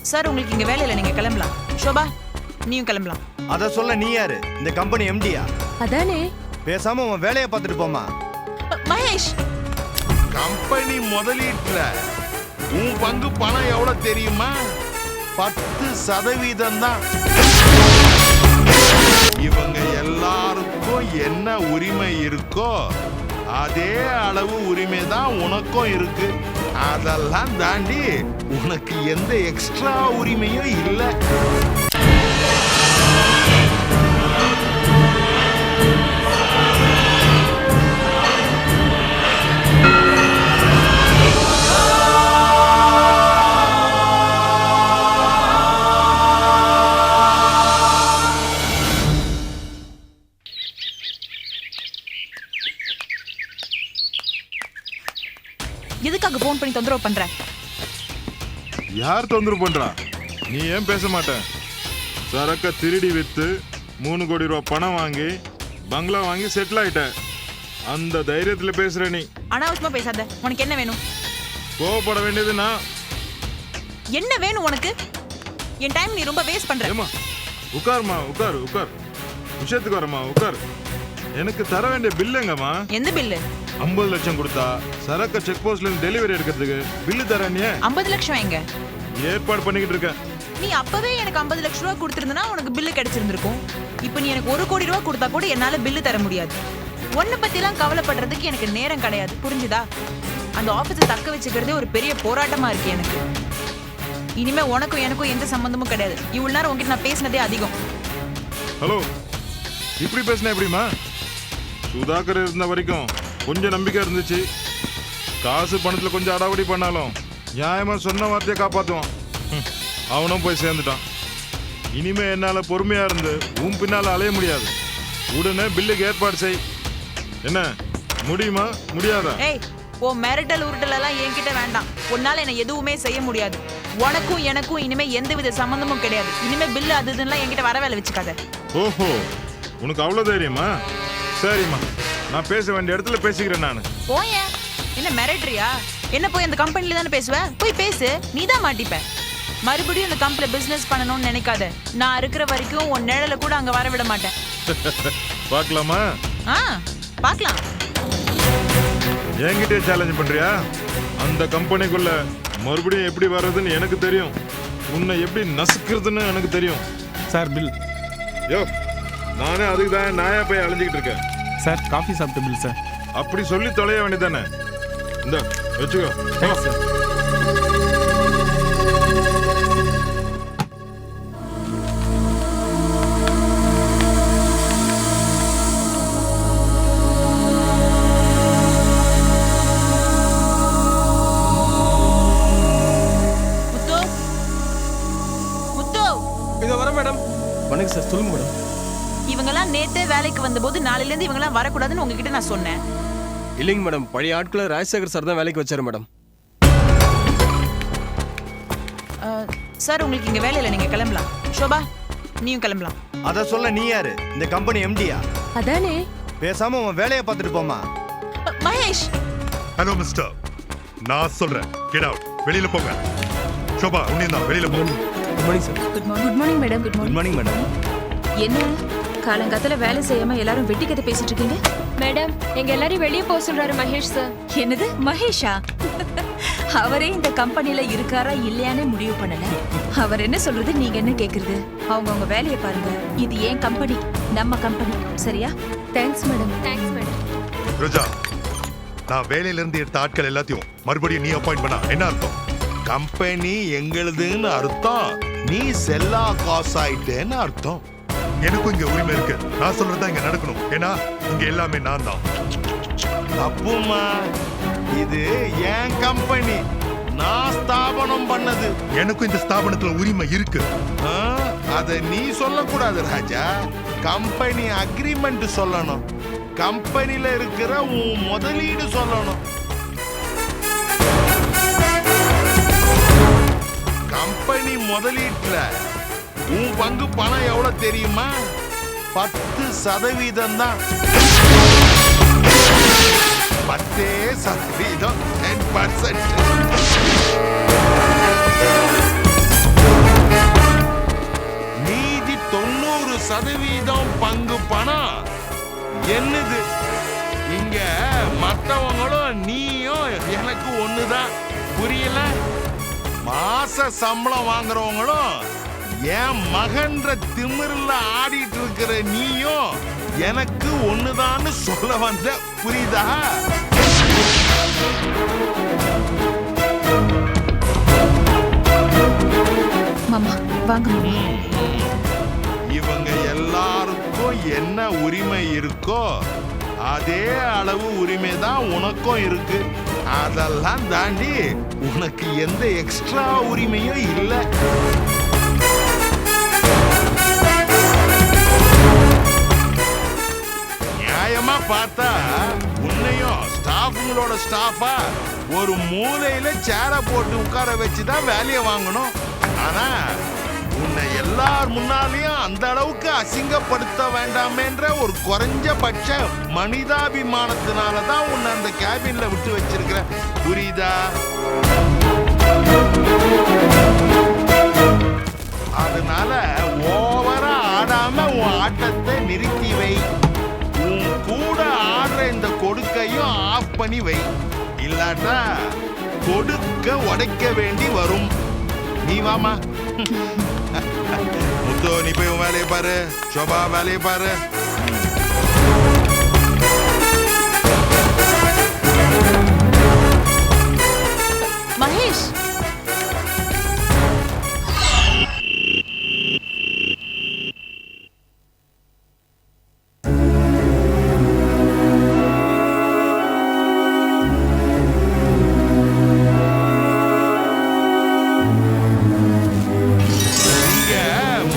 Sir உங்களுக்கு இங்க வேலை இல்லை, நீங்க கிளம்பலாம். ஷோபா நீயும் கிளம்பலாம். அத சொல்ல நீ யாரு? இந்த கம்பெனி எம்டியா? அதானே. பேசாம உன் வேலையை பார்த்துட்டு போமா. மகேஷ், கம்பெனி முதலீட்டுல உன் பங்கு பணம் எவ்வளவு தெரியுமா? 10% தான். இவங்க எல்லாருக்கும் என்ன உரிமை இருக்கோ அதே அளவு உரிமை தான் உனக்கும் இருக்கு. அதெல்லாம் தாண்டி உனக்கு எந்த எக்ஸ்ட்ரா உரிமையும் இல்லை. எதுக்காக போன் பண்ணி தொந்தரவு பண்ற? யார் தொந்தரவு பண்றா? நீ ஏன் பேச மாட்ட? சரக்க திருடி வித்து 3 கோடி ரூபாய் பணம் வாங்கி பங்களா வாங்கி செட்டில் ஆயிட்ட. அந்த தைரியத்துல பேசுற நீ. அனாவசியமா பேசாத. உனக்கு என்ன வேணும்? கோவப்பட வேண்டியது நான். என்ன வேணும் உனக்கு? என் டைம் நீ ரொம்ப வேஸ்ட் பண்ற. ஏமா உட்காருமா, உட்காரு உட்கார். விஷயத்துக்கு வரமா உட்கார். எனக்கு தர வேண்டிய பில் எங்கம்மா? எந்த பில்லு? 50 லட்சம் கொடுத்தா சரக்க செக் போஸ்ட்ல இருந்து டெலிவரி எடுக்கிறதுக்கு பில்லு தரேன். 50 லட்சம் எங்க? ஏற்பாடு பண்ணிக்கிட்டு இருக்கேன். நீ அப்பவே எனக்கு 50 லட்சம் ரூபா கொடுத்திருந்தனா உனக்கு பில்லு கிடைச்சிருந்திருக்கும். இப்போ நீ எனக்கு 1 கோடி ரூபா கொடுத்தா கூட என்னால பில்லு தர முடியாது. ஒன்ன பத்திலாம் கவலைப்படுறதுக்கு எனக்கு நேரம் கிடையாது, புரிஞ்சுதா? அந்த ஆபீஸை தக்க வச்சுக்கிறதே ஒரு பெரிய போராட்டமா இருக்கு எனக்கு. இனிமே உனக்கும் எனக்கும் எந்த சம்பந்தமும் கிடையாது. இவ்வளவு நேரம் உங்ககிட்ட நான் பேசினதே அதிகம். ஹலோ, இப்படி பேசினா எப்படிமா? சுதாகர் இருந்த வரைக்கும் கொஞ்சம் நம்பிக்கை இருந்துச்சு. காசு பணத்துல கொஞ்சம் அடாவடி பண்ணாலும் நியாயமா சொன்ன வார்த்தையை காப்பாத்துவான். அவனும் போய் சேர்ந்துட்டான். இனிமே என்னால பொறுமையா இருந்து உன் பின்னால அலைய முடியாது. உடனே பில்லுக்கு ஏற்பாடு செய். என்ன முடியுமா முடியாதா? ஏய், ஓ மிரட்டல் உருட்டல் எல்லாம் என்கிட்ட வேண்டாம். உன்னால என்ன எதுவுமே செய்ய முடியாது. உனக்கும் எனக்கும் இனிமே எந்தவித சம்பந்தமும் கிடையாது. இனிமே பில்லு அது இதுன்னு என்கிட்ட வர வேலை வச்சுக்காத. ஓஹோ, உனக்கு அவ்வளவு தைரியமா? சரிம்மா, நான் பேச வேண்டிய இடத்துல பேசிக்கிறேன் நானு. போயே, என்ன மிரட்டுறியா? என்ன போய் அந்த கம்பெனில தானே பேசுவ? போய் பேசு, நீ தான் மாட்டிப்ப. மறுபடியும் இந்த கம்பெனில பிசினஸ் பண்ணணும்னு நினைக்காத. நான் இருக்கிற வரைக்கும் உன் நிழல கூட அங்க வர விட மாட்டேன். பார்க்கலாமா? பார்க்கலாம். என்கிட்டே சேலஞ்ச் பண்றியா? அந்த கம்பெனிக்குள்ள மறுபடியும் எப்படி வர்றதுன்னு எனக்கு தெரியும். உன்னை எப்படி நசுக்கிறதுன்னு எனக்கு தெரியும். Sir bill. யோ, நானே அதுக்கு தான் நாயா போய் அலைஞ்சிக்கிட்டு இருக்கேன். சார் காஃபி சாப்பிட்ட பில் சார். அப்படி சொல்லி தொலைய வேண்டியதானே. இந்த வச்சுக்கோ. Thanks sir. முத்து, முத்து. இதோ வர மேடம். வணக்கம் சார், சொல்லுங்க மேடம். இவங்கெல்லாம் நேத்தே வேலைக்கு வந்தபோது நாளையில இருந்து இவங்கெல்லாம் வரக்கூடாதுன்னு உங்ககிட்ட நான் சொன்னேன். இல்லைங்க மேடம், பழைய ஆட்களை ராஜசேகர் சார் தான் வேலைக்கு வச்சாரு மேடம். சார் உங்களுக்கு இங்க வேலை இல்லை, நீங்க கிளம்பலாம். ஷோபா நீயும் கிளம்பலாம். அத சொல்ல நீ யாரு? இந்த கம்பெனி எம்டியா? அதானே. பேசாம உன் வேலையை பார்த்துட்டு போமா. மகேஷ். ஹலோ மிஸ்டர், நான் சொல்றேன் கெட் அவுட். வெளியில போங்க. ஷோபா உன்னையும் தான் வெளியில போங்க. Good morning sir. Good morning madam. Good morning madam. என்ன காலங்காத்தால வேலை செய்யாம எல்லாரும் வெட்டி கதை பேசிட்டு இருக்கீங்க? மேடம், எங்க எல்லாரையும் வெளியே போக சொல்றாரு மகேஷ் சார். என்னது மகேஷா? அவரே இந்த கம்பெனில இருக்காரா இல்லையானே முடிவு பண்ணல. அவர் என்ன சொல்றது, நீங்க என்ன கேக்குறது? அவங்க வேலையை பாருங்க. இது ஏன் கம்பெனி, நம்ம கம்பெனி, சரியா? Thanks madam. Thanks madam. Roja, நான் வேலையில இருந்து எடுத்த ஆட்கள் எல்லாத்தையும் மறுபடியும் நீ அப்பாயிண்ட் பண்ணா என்ன அர்த்தம்? கம்பெனி எங்களுதுன்னு அர்த்தம். நீ செல்லா காசு ஆயிட்டேன்னு அர்த்தம். எனக்கும் இங்க உரிமை இருக்கு. நான் சொல்றதுதான் இங்க நடக்கணும். ஏன்னா இங்க எல்லாமே நான் தான். தப்புமா, இது என் கம்பெனி, நான் ஸ்தாபனம் பண்ணது. எனக்கும் இந்த ஸ்தாபனத்துல உரிமை இருக்கு. அத நீ சொல்லக்கூடாது ராஜா. கம்பெனி அக்ரிமெண்ட் சொல்லணும். கம்பெனில இருக்கிற உன் முதலீடு சொல்லணும். கம்பெனி முதலீட்டுல உன் பங்கு பணம் எவ்வளவு தெரியுமா? 10% தான். 10%, 10%. சதவீதம் பங்கு பணம் என்னது? இங்க மத்தவங்களும் நீயும் எனக்கு ஒண்ணுதான். புரியல? மாச சம்பளம் வாங்குறவங்களும் என் மகன்ற திமிர்ல ஆடிட்டு இருக்கிற நீயும் எனக்கு ஒண்ணுதான்னு சொல்ல வந்த. புரியுதா? மாமா வாங்க மாமா. இவங்க எல்லாருக்கும் என்ன உரிமை இருக்கோ அதே அளவு உரிமை தான் உனக்கும் இருக்கு. அதெல்லாம் தாண்டி உனக்கு எந்த எக்ஸ்ட்ரா உரிமையும் இல்லை. நியாயமா பார்த்தா உன்னையும் ஸ்டாஃபுங்களோட ஸ்டாஃபா ஒரு மூலையில சேர போட்டு உட்கார வச்சுதான் வேலையை வாங்கணும். ஆனா உன்னை எல்லார் முன்னாலேயும் அந்த அளவுக்கு அசிங்கப்படுத்த வேண்டாமேன்ற ஒரு குறைஞ்சபட்ச மனிதாபிமானத்தினாலதான் உன்னை அந்த கேபின்ல விட்டு வச்சிருக்கிற. புரியுதா? அதனால ஓவரா ஆடாம உன் ஆட்டத்தை நிறுத்தி வை. உன் கூட ஆடுற இந்த கொடுக்கையும் ஆஃப் பண்ணி வை. இல்லாட்டா கொடுக்க உடைக்க வேண்டி வரும். நீ வாமா. முத்து, நீ போய் உன் வேலையை பாரு. சோபா வேலையை பாரு. மகேஷ்,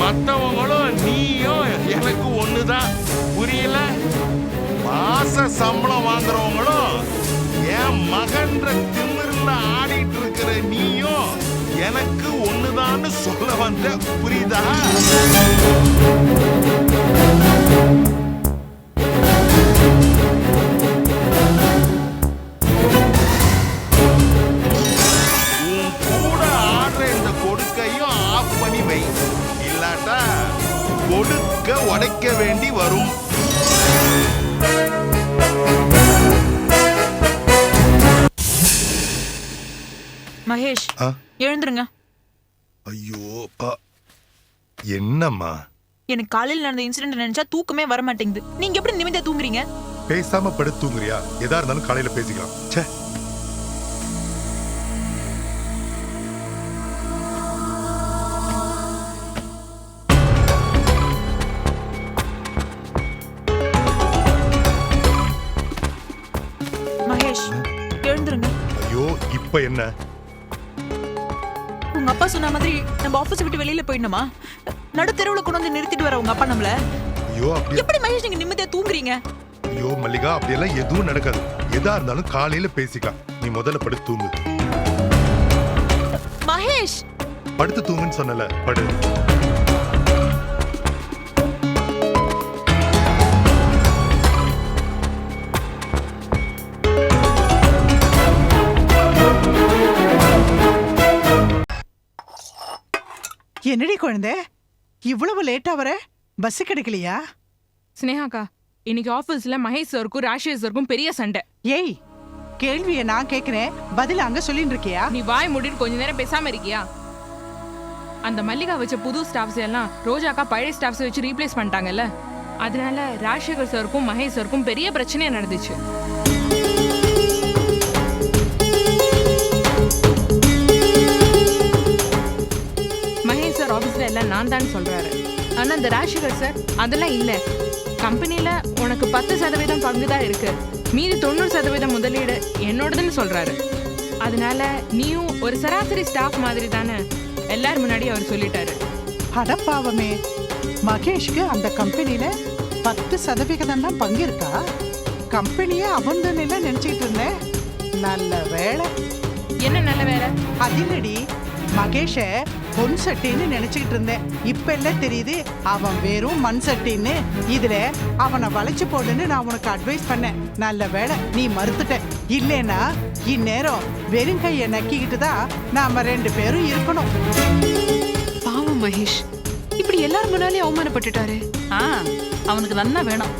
மத்தவங்களும் நீயும் எனக்கு ஒண்ணுதான். புரியல? மாச சம்பளம் வாங்குறவங்களும் என் மகன்ற திமிர்ல ஆடிட்டு இருக்கிற நீயும் எனக்கு ஒண்ணுதான்னு சொல்ல வந்த. புரியுதா? உன் கூட ஆடுற இந்த கொடுக்கையும் ஆஃப் பண்ணி வை. இல்லாட்டா கொடுக்க உடைக்க வேண்டி வரும். மகேஷ் எழுந்துருங்க. ஐயோ அப்பா, என்னம்மா? எனக்கு காலையில் நடந்த இன்சிடென்ட் நினைச்சா தூக்கமே வர மாட்டேங்குது. நீங்க எப்படி நிமிந்தா தூங்குறீங்க? பேசாம படுத்து தூங்குறியா? எதா இருந்தாலும் காலையில பேசிக்கலாம். ச்சே. மகேஷ் எழுந்துருங்க. ஐயோ, இப்ப என்ன? உங்க அப்பா சொன்ன மாதிரி நம்ம ஆபீஸ் விட்டு வெளியில போயிடணுமா? நடு தெருவுல கொண்டு வந்து நிறுத்திட்டு வர உங்க அப்பா நம்மள. ஐயோ, அப்படி எப்படி மகேஷ் நீங்க நிம்மதியா தூங்குறீங்க? ஐயோ மல்லிகா, அப்படியெல்லாம் எதுவும் நடக்காது. எதா இருந்தாலும் காலையில பேசிக்கலாம். நீ முதல்ல படுத்து தூங்கு. மகேஷ், படுத்து தூங்குன்னு சொன்னல, படு. என்னடி குழந்தை, இவ்வளவு லேட்டா வர? பஸ் கிடைக்கலையா? ஸ்னேகாக்கா, இன்னைக்கு ஆபீஸ்ல மகேஷ் சாருக்கும் ராஷேஷ் சாருக்கும் பெரிய சண்டை. ஏய், கேள்வியை நான் கேக்குறேன், பதில் அங்க சொல்லிட்டு இருக்கியா? நீ வாய் மூடிட்டு கொஞ்ச நேரம் பேசாம இருக்கியா? அந்த மல்லிகா வச்ச புது ஸ்டாஃப்ஸ் எல்லாம் ரோஜாக்கா பழைய ஸ்டாஃப்ஸ் வச்சு ரீப்ளேஸ் பண்ணிட்டாங்கல்ல. அதனால ராஜசேகர் சாருக்கும் மகேஷ் சாருக்கும் பெரிய பிரச்சனையா நடந்துச்சு. மகேஷ் சார் ஆபீஸ்ல எல்லாம் நான் தான் சொல்றாரு. ஆனா அந்த ராஜசேகர் சார் அதெல்லாம் இல்ல, கம்பெனில உனக்கு 10% பங்குதான் இருக்கு, மீதி 90% முதலீடு என்னோடதுன்னு சொல்றாரு. அதனால நீயும் ஒரு சராசரி ஸ்டாஃப் மாதிரி தானே எல்லாரும் முன்னாடி அவர் சொல்லிட்டாரு. அடப்பாவமே, மகேஷ்க்கு அந்த கம்பெனில 10% தான் பங்கு இருக்கா? கம்பெனியே அவன் நினைச்சிட்டு இருந்தேன். நல்ல வேலை. என்ன நல்ல வேலை? அதிலடி மகேஷ பொன் சட்டின்னு நினைச்சுக்கிட்டு இருந்தேன். இப்ப எல்லாம் தெரியுது அவன் வெறும் மண் சட்டின்னு. இதுல அவனை வளைச்சு போடுன்னு நான் உனக்கு அட்வைஸ் பண்ணேன். நல்ல வேலை நீ மறுத்துட்ட. இல்லைன்னா இந்நேரம் வெறும் கைய நக்கிக்கிட்டு தான் நாம 2 பேரும் இருக்கணும். பாவம் மகேஷ், இப்படி எல்லாரும் முன்னாலே அவமானப்பட்டுட்டாரு. அவனுக்கு நன்னா வேணும்.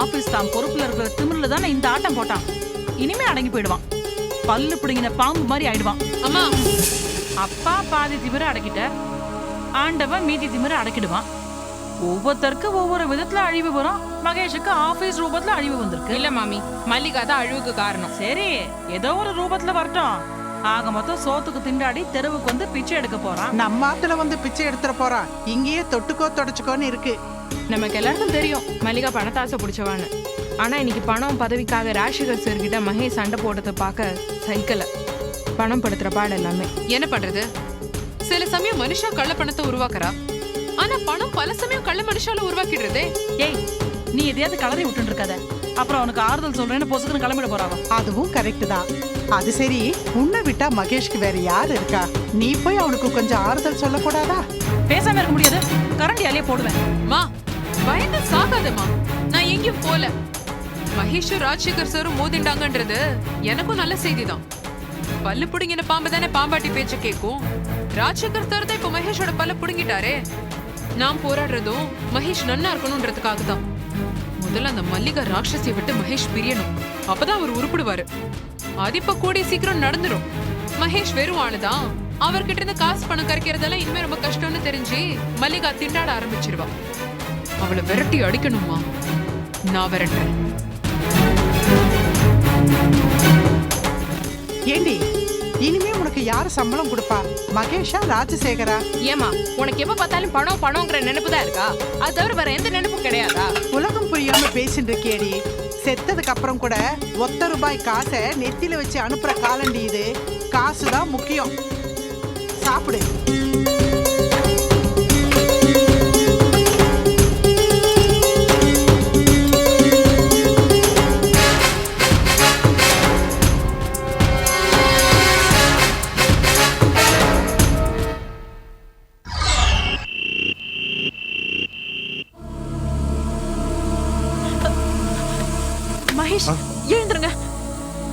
ஆபீஸ் தான் பொறுப்புல இருக்கிற திமிரில தானே இந்த ஆட்டம் போட்டான். இனிமே அடங்கி போயிடுவான். பல்லு பிடுங்கின பாம்பு மாதிரி ஆயிடுவான். அம்மா, அப்பா பாதி திமிர அடக்கிட்ட, ஆண்டவன் மீதி திமிர அடக்கிடுவான். ஒவ்வொருத்தருக்கு ஒவ்வொரு விதத்துல அழிவு வரும். மகேஷுக்கு ஆபீஸ் ரூபத்துல அழிவு வந்திருக்கு. இல்ல மாமி, மல்லிகா தான் அழிவுக்கு காரணம். சரி, ஏதோ ஒரு ரூபத்துல வரட்டும். ஆக மொத்தம் சோத்துக்கு திண்டாடி தெருவுக்கு வந்து பிச்சை எடுக்க போறான். நம்ம ஆத்துல வந்து பிச்சை எடுத்துற போறான். இங்கேயே தொட்டுக்கோ தொடச்சுக்கோன்னு இருக்கு. நமக்கு எல்லாருக்கும் தெரியும் மல்லிகா பணத்தாசை பிடிச்சவான்னு. ஆனா இன்னைக்கு பணம் பதவிக்காக ராஜசேகர் சார் கிட்ட மகேஷ் சண்டை போட்டதை பார்க்க சைக்கிள பணம் படுத்துற பாடு எல்லாமே. என்ன பண்றது? சில சமயம் மனுஷா கள்ள பணத்தை உருவாக்குறா. ஆனா பணம் பல சமயம் கள்ள மனுஷால உருவாக்கிடுறதே. ஏய், நீ எதையாவது கலரை விட்டு இருக்காத. அப்புறம் அவனுக்கு ஆறுதல் சொல்றேன்னு பொசுக்குன்னு கிளம்பிட போறாவா? அதுவும் கரெக்ட் தான். அது சரி, உன்னை விட்டா மகேஷ்க்கு வேற யார் இருக்கா? நீ போய் அவனுக்கு கொஞ்சம் ஆறுதல் சொல்லக்கூடாதா? பேசாம இருக்க முடியாது. கரண்டியாலே போடுவேன். மா, பயந்து சாகாதம்மா. நான் எங்கேயும் போல. மகேஷும் ராஜசேகர் சாரும் மோதிண்டாங்கன்றது எனக்கும் நல்ல செய்திதான். பல்லு புடுங்கின பாம்பு தானே பாம்பாட்டி பேச்ச கேட்கும். ராஜசேகர் சார் தான் இப்ப மகேஷோட பல்ல புடுங்கிட்டாரே. நான் போராடுறதும் மகேஷ் நன்னா இருக்கணும்ன்றதுக்காக தான். முதல்ல அந்த மல்லிகா ராட்சசியை விட்டு மகேஷ் பிரியணும். அப்பதான் அவர் உருப்பிடுவாரு. அது இப்ப கூடிய சீக்கிரம் நடந்துரும். மகேஷ் வெறும் ஆளுதான். அவர்கிட்ட இருந்து காசு பணம் கரைக்கிறதெல்லாம் இனிமே ரொம்ப கஷ்டம்னு தெரிஞ்சு மல்லிகா திண்டாட ஆரம்பிச்சிருவா. அவளை விரட்டி அடிக்கணுமா? நான் விரட்டுறேன். ஏண்டி, இனிமே உனக்கு யாரு சம்பளம் கொடுப்பா? மகேஷா ராஜசேகரா? ஏமா, உனக்கு எப்ப பார்த்தாலும் பணம் பணம்ங்கிற நினைப்பு தான் இருக்கா? அது தவிர வேற எந்த நினைப்பும் கிடையாதா? உலகம் புரியாம பேசிட்டு இருக்கேடி. செத்ததுக்கு அப்புறம் கூட ₹1 காசை நெத்தில வச்சு அனுப்புற காலண்டி இது. காசுதான் முக்கியம். சாப்பிடு. மகேஷ், எழுந்துருங்க.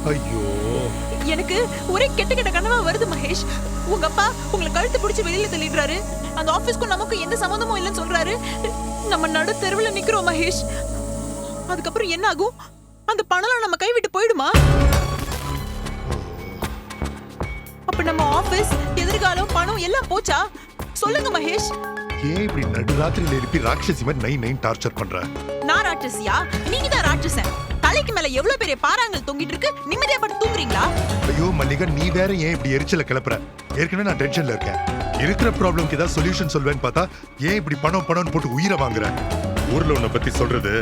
ஐயோ, எனக்கு ஒரே கெட்ட கெட்ட கனவா வருது மகேஷ். உங்க அப்பா உங்களை கழுத்து பிடிச்சி வெளியில தள்ளிடுறாரு. அந்த ஆபீஸ்க்கும் நமக்கும் எந்த சம்பந்தமும் இல்லைன்னு சொல்றாரு. நம்ம நடு தெருவுல நிக்கிறோம் மகேஷ். அதுக்கப்புறம் என்ன ஆகும்? அந்த பணம் நம்ம கை விட்டு போயிடுமா? அப்ப நம்ம ஆபீஸ், எதிர்காலம், பணம் எல்லாம் போச்சா? சொல்லுங்க மகேஷ். ஏன் இப்படி நடுராத்திரியில எழுப்பி ராட்சசி மாதிரி நைன் டார்ச்சர் பண்ற? நான் ராட்சசியா? நீங்க தான் ராட்சசன். தலைக்கு மேல எவ்வளவு பெரிய பாறாங்கல் தொங்கிட்டு இருக்கு. நிம்மதியா பட்டு தூங்குறீங்களா? ஐயோ மல்லிகா, நீ வேற ஏன் இப்படி எரிச்சல கிளப்புற? ஏற்கனவே நான் டென்ஷன்ல இருக்கேன். இருக்கிற ப்ராப்ளம்க்கு ஏதாவது சொல்யூஷன் சொல்வேன்னு பார்த்தா ஏன் இப்படி பணம் போட்டு உயிரை வாங்குற? ஊர்ல உன்னை பத்தி சொல்றது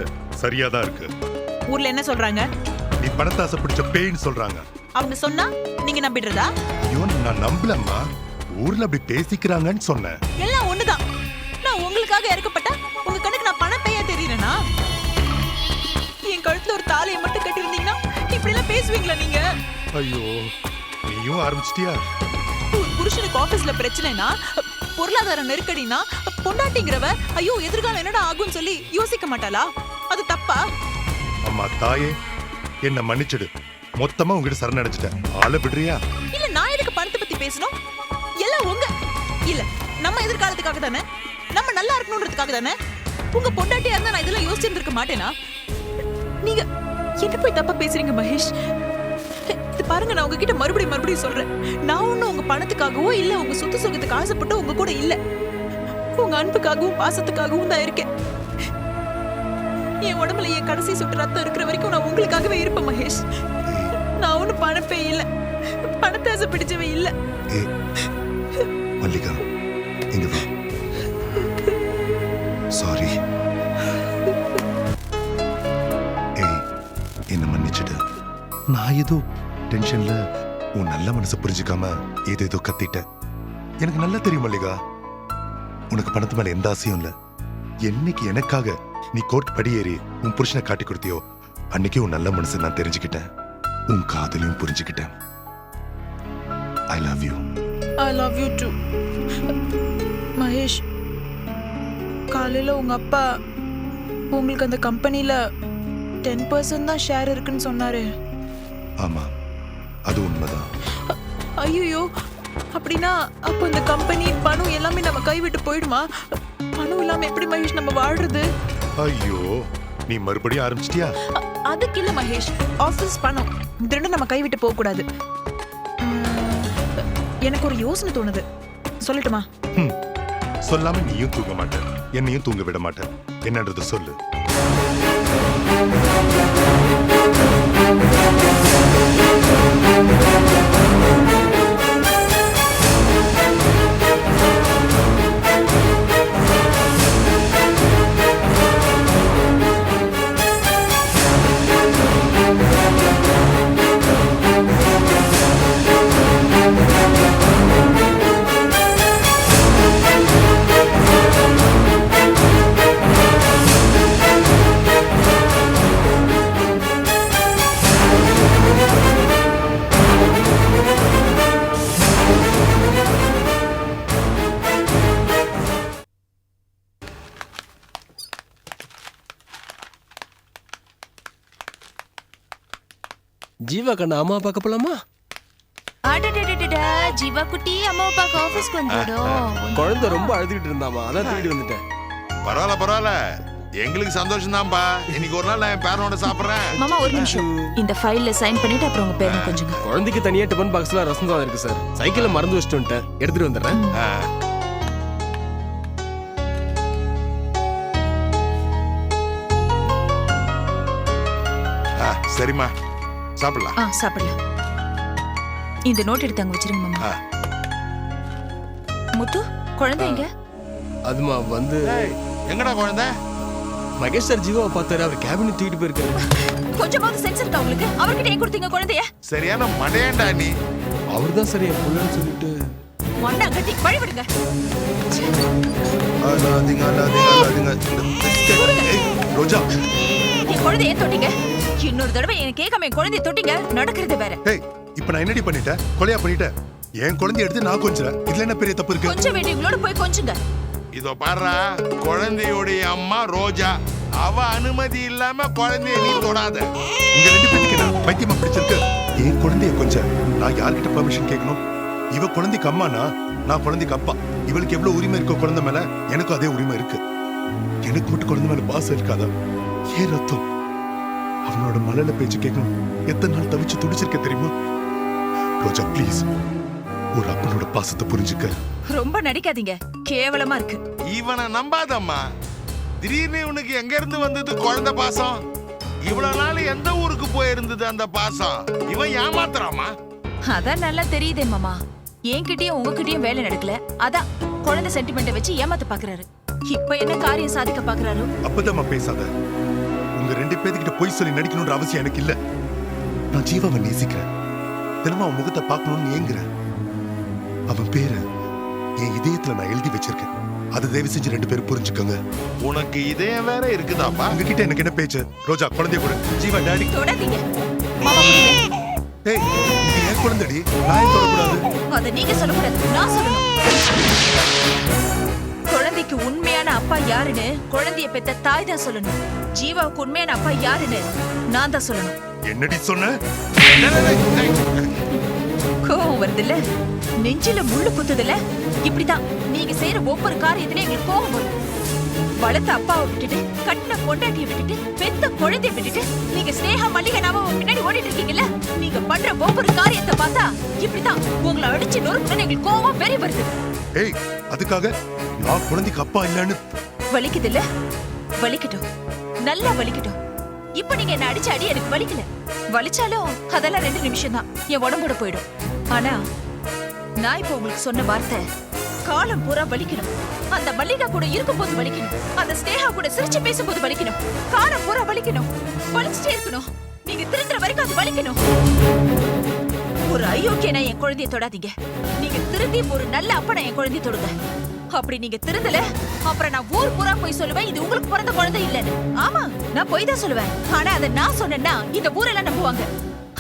சரியாதான் இருக்கு. ஊர்ல என்ன சொல்றாங்க? நீ பணத்தாசை பிடிச்ச பேய்ன்னு சொல்றாங்க. அவங்க சொன்னா நீங்க நம்பிடுறதா? ஐயோ, நான் நம்பலம்மா. ஊர்ல அப்படி பேசிக்கிறாங்கன்னு சொன்னேன். எல்லாம் ஒண்ணுதான். நான் உங்களுக்காக இறக்கப்பட்ட உங்க கணக்கு நான் பணம் பேயா தெரியறேனா? என் கழுத்துல ஒரு தாலியை மட்டும் கட்டிருந்தீங்கன்னா இப்படி எல்லாம் பேசுவீங்களா நீங்க? ஐயோ, நீயும் ஆரம்பிச்சிட்டியா? ஒரு புருஷனுக்கு ஆபீஸ்ல பிரச்சனைனா, பொருளாதார நெருக்கடினா, பொண்டாட்டிங்கிறவ ஐயோ எதிர்காலம் என்னடா ஆகும்னு சொல்லி யோசிக்க மாட்டாளா? அது தப்பா? அம்மா தாயே, என்ன மன்னிச்சிடு. மொத்தமா உங்ககிட்ட சரணடைஞ்சிட்டேன். ஆள விடுறியா? இல்ல, நான் எதுக்கு பணத்தை பத்தி பேசணும்? எல்லாம் உங்க இல்ல, நம்ம எதிர்காலத்துக்காக தானே, நம்ம நல்லா இருக்கணும்ன்றதுக்காக தானே. உங்க பொண்டாட்டியா இருந்தா நான் இதெல்லாம் யோசிச்சிருந்திருக்க மாட்டேனா? நீங்க என்ன போய் தப்பா பேசுறீங்க மகேஷ்? இது பாருங்க, நான் உங்ககிட்ட மறுபடியும் சொல்றேன். நான் ஒண்ணும் உங்க பணத்துக்காகவோ இல்ல உங்க சொத்து சுகத்துக்கு ஆசைப்பட்டு உங்க கூட இல்ல. உங்க அன்புக்காகவும் பாசத்துக்காகவும் தான் இருக்கேன். என் உடம்புல என் கடைசி சொட்டு ரத்தம் இருக்கிற வரைக்கும் நான் உங்களுக்காகவே இருப்பேன் மகேஷ். நான் ஒன்னும் பணப்பே இல்ல, பணத்தாசை பிடிச்சவே இல்ல. மல்லிகா, இங்க வா. சாரி. ஏய், என்ன மன்னிச்சிடு. நான் ஏதோ டென்ஷன்ல உன் நல்ல மனசை புரிஞ்சுக்காம ஏதேதோ கத்திட்டேன். எனக்கு நல்லா தெரியும் மல்லிகா, உனக்கு பணத்து மேல எந்த ஆசையும் இல்ல. என்னைக்கு எனக்காக நீ கோர்ட் படியேறி உன் புருஷனை காட்டி கொடுத்தியோ, அன்னைக்கு உன் நல்ல மனசை நான் தெரிஞ்சுக்கிட்டேன். உன் காதலையும் புரிஞ்சுக்கிட்டேன். I love you. I love you too. Mahesh, காலையில உங்க அப்பா உங்களுக்கு அந்த கம்பெனில 10% தான் ஷேர் இருக்குன்னு சொன்னாரு. ஆமா, அது உண்மைதான். ஐயோ, அப்படின்னா அப்போ இந்த கம்பெனி பணம் எல்லாமே நம்ம கைவிட்டு போயிடுமா? பணம் இல்லாம எப்படி மகேஷ் நம்ம வாழ்றது? ஐயோ நீ மறுபடியும் ஆரம்பிச்சிட்டியா? அதுக்கு இல்ல மகேஷ், ஆபீஸ் பணம் இது ரெண்டும் நம்ம கைவிட்டு போக கூடாது. எனக்கு ஒரு யோசனை தோணுது, சொல்லட்டுமா? சொல்லாம நீயும் தூங்க மாட்ட, என்னையும் தூங்க விட மாட்ட. என்னன்றது சொல்லு. ஜீவா கண்ணா அம்மா பார்க்க போலாமா? ஜீவா குட்டி அம்மா அப்பாக்கு ஆபீஸ்க்கு வந்துடும். குழந்தை ரொம்ப அழுதுகிட்டு இருந்தாமா, அதான் தேடி வந்துட்டேன். பரவாயில்ல பரவாயில்ல, எங்களுக்கு சந்தோஷம் தான்ப்பா. இன்னைக்கு ஒரு நாள் நான் என் பேரனோட சாப்பிடுறேன். மாமா ஒரு நிமிஷம், இந்த ஃபைல்ல சைன் பண்ணிட்டு அப்புறம் உங்க பேரை கொஞ்சம். குழந்தைக்கு தனியா டிபன் பாக்ஸ்ல ரசம் தான் இருக்கு சார். சைக்கிள்ல மறந்து வச்சுட்டு வந்துட்டேன், எடுத்துட்டு வந்துடுறேன். சரிம்மா, சாப்பிடலாம். சாப்பிடலாம். இந்த நோட் எடுத்து அங்க வச்சிருங்க மாமா. முத்து, குழந்தை எங்க? அதுமா வந்து எங்கடா குழந்தை? மகேஷ் சார் ஜீவாவை பார்த்தாரு, அவர் கேபின் தூக்கிட்டு போயிருக்காரு. கொஞ்சமாவது சென்ஸ் இருக்கா உங்களுக்கு? அவர்கிட்ட ஏன் கொடுத்தீங்க குழந்தைய? சரியான மடையண்டா நீ. அவர் தான் சரி என் புள்ளன்னு சொல்லிட்டு மண்டை கட்டி வழி விடுங்க. ரோஜா, என் குழந்தைய தொட்டீங்க. இன்னொரு தடவை எனக்கு கேட்காம என் குழந்தைய தொட்டீங்க, நடக்கிறது வேற. இப்ப நான் என்னடி பண்ணிட்டேன்? கொலையா பண்ணிட்டேன். என் குழந்தைய எடுத்து நான் கொஞ்சம், இதுல என்ன பெரிய தப்பு இருக்கு? கொஞ்சம் வேண்டியவங்களோட போய் கொஞ்சுங்க. இதோ பாருடா, குழந்தையோடைய அம்மா ரோஜா, அவ அனுமதி இல்லாம குழந்தைய நீ தொடாத. உங்க ரெண்டு பேருக்கு நான் பைத்தியமா பிடிச்சிருக்கு. என் குழந்தைய கொஞ்சம் நான் யார்கிட்ட பெர்மிஷன் கேட்கணும்? இவ குழந்தைக்கு அம்மானா நான் குழந்தைக்கு அப்பா. இவளுக்கு எவ்வளவு உரிமை இருக்கோ குழந்தை மேல, எனக்கும் அதே உரிமை இருக்கு. எனக்கு மட்டும் குழந்தை மேல பாசம் இருக்காதா? ஏன் ரத்தம்? அவனோட மலையில பேச்சு கேட்கணும். எத்தனை நாள் தவிச்சு துடிச்சிருக்க தெரியுமா? ரோஜா ப்ளீஸ், ஒரு அப்பனோட பாசத்தை புரிஞ்சுக்க. ரொம்ப நடிக்காதீங்க, கேவலமா இருக்கு. இவனை நம்பாதம்மா. திடீர்னு இவனுக்கு எங்க இருந்து வந்தது குழந்தை பாசம்? இவ்வளவு நாள் எந்த ஊருக்கு போயிருந்தது அந்த பாசம்? இவன் ஏமாத்துறாமா? அதான் நல்லா தெரியுதே மாமா, என்கிட்டயும் உங்ககிட்டயும் வேலை நடக்கல, அதான் குழந்தை சென்டிமெண்ட்டை வச்சு ஏமாத்த பாக்குறாரு. இப்ப என்ன காரியம் சாதிக்க பாக்குறாரு? அப்பதாம்மா பேசாத. உங்க ரெண்டு பேர்கிட்ட போய் சொல்லி நடிக்கணும்ன்ற அவசியம் எனக்கு இல்ல. நான் ஜீவாவை நேசிக்கிறேன். தினமும் அவன் முகத்தை பார்க்கணும்னு ஏங்குறேன். அவன் பேரை என் இதயத்துல நான் எழுதி வச்சிருக்கேன். அதை தயவு செஞ்சு ரெண்டு பேரும் புரிஞ்சுக்கோங்க. உனக்கு இதயம் வேற இருக்குதாப்பா? உங்ககிட்ட எனக்கு என்ன பேச்சு? ரோஜா குழந்தைய கூட ஜீவா டாடி தொடாதீங்க மாமா. ஏய், இது என் குழந்தைடி, நான் ஏன் தொடக்கூடாது? அத நீங்க சொல்லக்கூடாது, நான் சொல்லணும். குழந்தைக்கு உண்மையான அப்பா யாருன்னு குழந்தைய பெத்த தாய் தான் சொல்லணும். ஜீவாவுக்கு உண்மையான அப்பா யாருன்னு நான் தான் சொல்லணும். என்னடி சொன்ன? கோவம் வருதுல்ல, நெஞ்சில முள்ளு குத்துதுல, இப்படிதான் நீங்க செய்யற ஒவ்வொரு காரியத்திலே எங்களுக்கு கோவம் வரும். வளர்த்த அப்பாவை விட்டுட்டு, கட்டின பொண்டாட்டியை விட்டுட்டு, பெத்த குழந்தைய விட்டுட்டு, நீங்க ஸ்னேகா மல்லிகனாவை பின்னாடி ஓடிட்டு இருக்கீங்கல்ல, நீங்க பண்ற ஒவ்வொரு காரியத்தை பார்த்தா இப்படிதான் உங்களை அடிச்சு நொறுக்கணும்னு எங்களுக்கு கோவம் வெறி வருது. ஏய், அதுக்காக நான் குழந்தைக்கு அப்பா இல்லன்னு? வலிக்குது இல்ல, வலிக்கட்டும், நல்லா வலிக்கட்டும். இப்ப நீங்க என்ன அடிச்ச அடி எனக்கு வலிக்கல. வலிச்சாலும் அதெல்லாம் 2 நிமிஷம் தான், என் உடம்போட போயிடும். ஆனா நான் இப்ப உங்களுக்கு சொன்ன வார்த்தை காலம் பூரா வலிக்கணும். அந்த மல்லிகா கூட இருக்கும் போது வலிக்கணும், அந்த ஸ்னேகா கூட சிரிச்சு பேசும்போது வலிக்கணும், காலம் பூரா வலிக்கணும், வலிச்சுட்டே இருக்கணும். நீங்க திருந்துற வரைக்கும் அது வலிக்கணும். ஒரு அயோக்கியனா என் குழந்தைய தொடாதீங்க. நீங்க திருந்தி ஒரு நல்ல அப்பனா என் குழந்தைய தொடுங்க. அப்படி நீங்க திருந்தல, அப்புறம் நான் ஊர் பூரா போய் சொல்லுவேன் இது உங்களுக்கு பிறந்த குழந்தை இல்லன்னு. ஆமா, நான் போய் தான் சொல்லுவேன். ஆனா அதை நான் சொன்னேன்னா இந்த ஊரெல்லாம் நம்புவாங்க.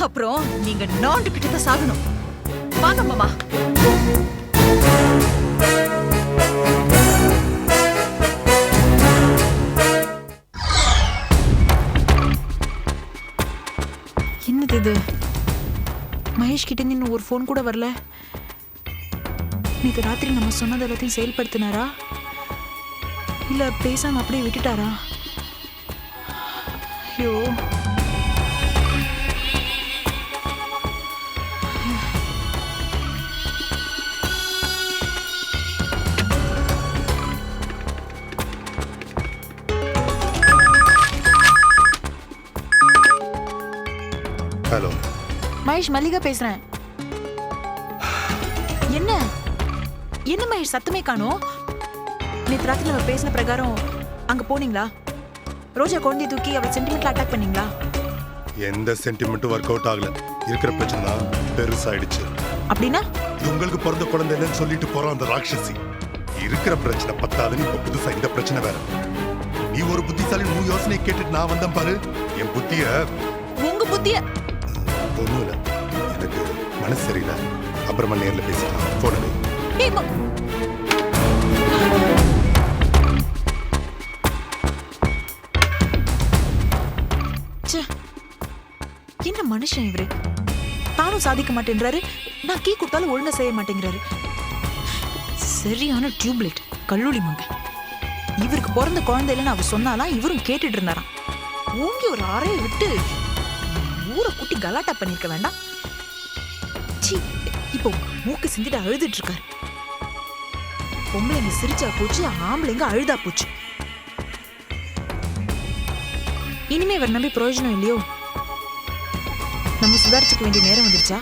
அப்புறம் நீங்க நாண்டு கிட்ட தான் சாகணும். வாங்க மாமா. என்னது இது? மகேஷ் கிட்ட இன்னும் ஒரு ஃபோன் கூட வரல. நேற்று ராத்திரி நம்ம சொன்னது எல்லாத்தையும் செயல்படுத்தினாரா இல்ல பேசாம அப்படியே விட்டுட்டாரா? ஐயோ, ஹலோ மகேஷ், மல்லிகா பேசுறேன். என்ன என்ன மகேஷ், சத்தமே காணோம். நேற்று ராத்திரி நம்ம பேசின பிரகாரம் அங்க போனீங்களா? ரோஜா குழந்தைய தூக்கி அவளை சென்டிமெண்ட்ல அட்டாக் பண்ணீங்களா? எந்த சென்டிமெண்ட்டும் ஒர்க் அவுட் ஆகல. இருக்கிற பிரச்சனை தான் பெருசாயிடுச்சு. அப்படின்னா இது உங்களுக்கு பிறந்த குழந்தை இல்லைன்னு சொல்லிட்டு போறோம் அந்த ராட்சசி. இருக்கிற பிரச்சனை பத்தாதுன்னு இப்ப புதுசா இந்த பிரச்சனை வேற. நீ ஒரு புத்திசாலி, உன் யோசனை கேட்டுட்டு நான் வந்தேன் பாரு. என் புத்திய உங்க புத்திய ஒண்ணும் இல்ல, எனக்கு மனசு சரியில்லை. அப்புறமா நேர்ல பேசிக்கலாம். போன என்ன மனுஷன் இவரு? தானும் சாதிக்க மாட்டேன்றாரு, நான் கீ கொடுத்தாலும் ஒழுங்கா செய்ய மாட்டேங்கிறாரு. சரியான டியூப்லைட் கல்லூலி மங்க. இவருக்கு பிறந்த குழந்தை இல்லைன்னு அவ சொன்னாலாம் இவரும் கேட்டுட்டு இருந்தாராம். ஓங்கி ஒரு அறையை விட்டு ஊரை கூட்டி கலாட்டா பண்ணிருக்க வேண்டாம். சீ, இப்போ மூக்கு சிந்திட்டு அழுதுட்டு இருக்காரு. பொம்பளைங்க சிரிச்சா போச்சு, ஆம்பளைங்க அழுதா போச்சு. இனிமே இவர் நம்பி பிரயோஜனம் இல்லையோ? நம்ம சுதாரிச்சுக்க வேண்டிய நேரம் வந்துருச்சா?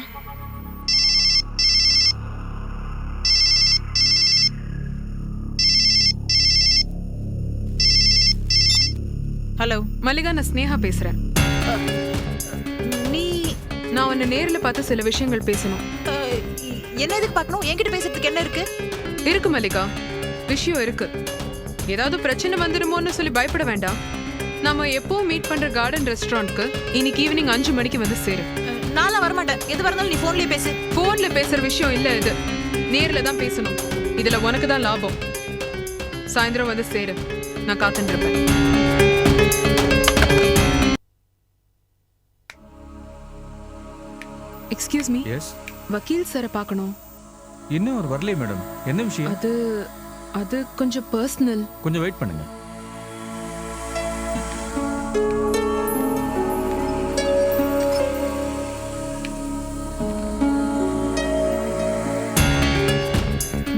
ஹலோ மல்லிகா, நான் ஸ்னேகா பேசுறேன். நீ நான் உன்னை நேர்ல பார்த்து சில விஷயங்கள் பேசணும். என்ன எதுக்கு பார்க்கணும்? என்கிட்ட பேசுறதுக்கு என்ன இருக்கு? இருக்கு மல்லிகா, விஷயம் இருக்கு. ஏதாவது பிரச்சனை வந்துடுமோன்னு சொல்லி பயப்பட வேண்டாம். நம்ம எப்பவும் மீட் பண்ற கார்டன் ரெஸ்டாரண்ட்க்கு இன்னைக்கு ஈவினிங் 5 மணிக்கு வந்து சேரு. நான்லாம் வரமாட்டேன். எது வரனாலும் நீ போன்லயே பேசு. போன்ல பேசுற விஷயம் இல்ல இது, நேர்ல தான் பேசணும். இதுல உனக்கு தான் லாபம். சாயந்தரம் வந்து சேரு, நான் காத்துட்டு இருப்பேன். Excuse me. எஸ், வக்கீல் சாரை பார்க்கணும். இன்னும் ஒரு வரலையே மேடம். என்ன விஷயம்? அது கொஞ்சம் பர்சனல். கொஞ்சம் வெயிட் பண்ணுங்க.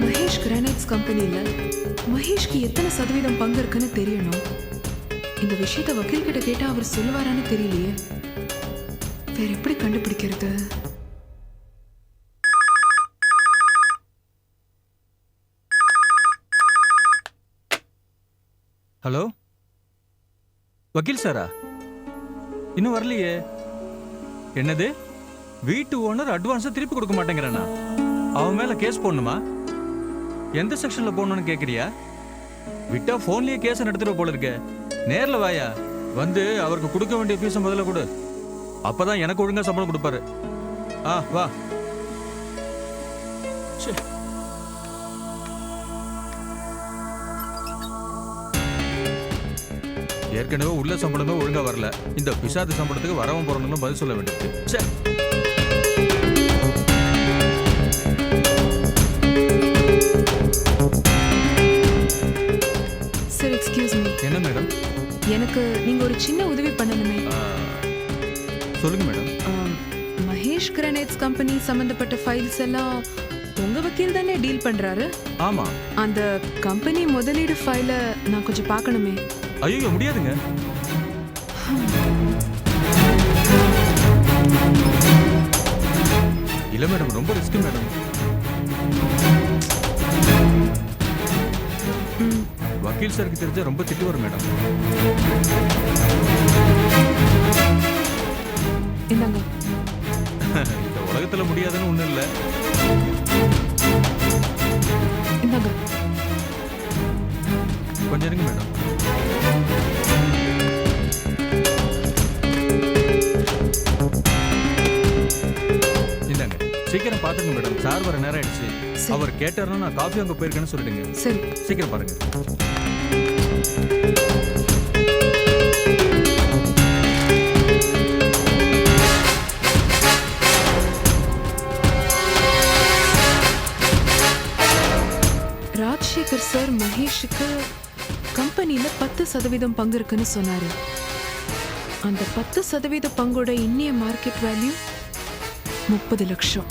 மகேஷ் கிரானைட்ஸ் கம்பெனில மகேஷ்க்கு எத்தனை சதவீதம் பங்கு இருக்குன்னு தெரியணும். இந்த விஷயத்தை வக்கீல் கிட்ட கேட்டா அவர் சொல்லுவாரான்னு தெரியலையே. வேற எப்படி கண்டுபிடிக்கிறது? ஹலோ, வக்கீல் சாரா? இன்னும் வரலையே. என்னது, வீட்டு ஓனர் அட்வான்ஸை திருப்பி கொடுக்க மாட்டேங்கிறானா? அவன் மேல கேஸ் போடணுமா? எந்த செக்ஷன்ல போடணும்னு கேக்குறியா? விட்டா போன்லயே கேஸ் நடத்துற போல இருக்க. நேர்ல வாயா, வந்து அவருக்கு கொடுக்க வேண்டிய ஃபீஸை முதல்ல கொடு. அப்பதான் எனக்கு ஒழுங்கா சம்பளம் கொடுப்பாரு. வா. ஏற்கனவே உள்ள சம்பளமே ஒழுங்கா வரல. இந்த பிசாத்து சம்பளத்துக்கு வரவும் போறவங்களும் பதில் சொல்ல வேண்டியது. Sir, excuse me. என்ன மேடம்? எனக்கு நீங்க ஒரு சின்ன உதவி பண்ணணுமே. சொல்லுங்க மேடம். மகேஷ் கிரானைட்ஸ் கம்பெனி சம்பந்தப்பட்ட ஃபைல்ஸ் எல்லாம் உங்க வக்கீல் தானே டீல் பண்றாரு? ஆமா. அந்த கம்பெனி முதலீடு ஃபைல நான் கொஞ்சம் பார்க்கணுமே. ஐயோ, முடியாதுங்க. இல்ல மேடம், ரொம்ப ரிஸ்க் மேடம். வக்கீல் சாருக்கு தெரிஞ்சா ரொம்ப திட்டு வரும் மேடம். இந்தாங்க. இந்த உலகத்துல முடியாதுன்னு ஒண்ணும் இல்ல. இந்தாங்க. கொஞ்சம் இருங்க மேடம். இந்தாங்க, சீக்கிரம் பாத்துங்க மேடம். சார் வர நேரம் ஆயிடுச்சு. அவர் கேட்டாருன்னா நான் காஃபி அங்க போயிருக்கேன்னு சொல்லிடுங்க. சரி, சீக்கிரம் பாருங்க. மகேஷுக்கு கம்பெனில 10% பங்கு இருக்குன்னு சொன்னாரு. அந்த 10% பங்கோட இன்னைய மார்க்கெட் வேல்யூ 30 லட்சம்.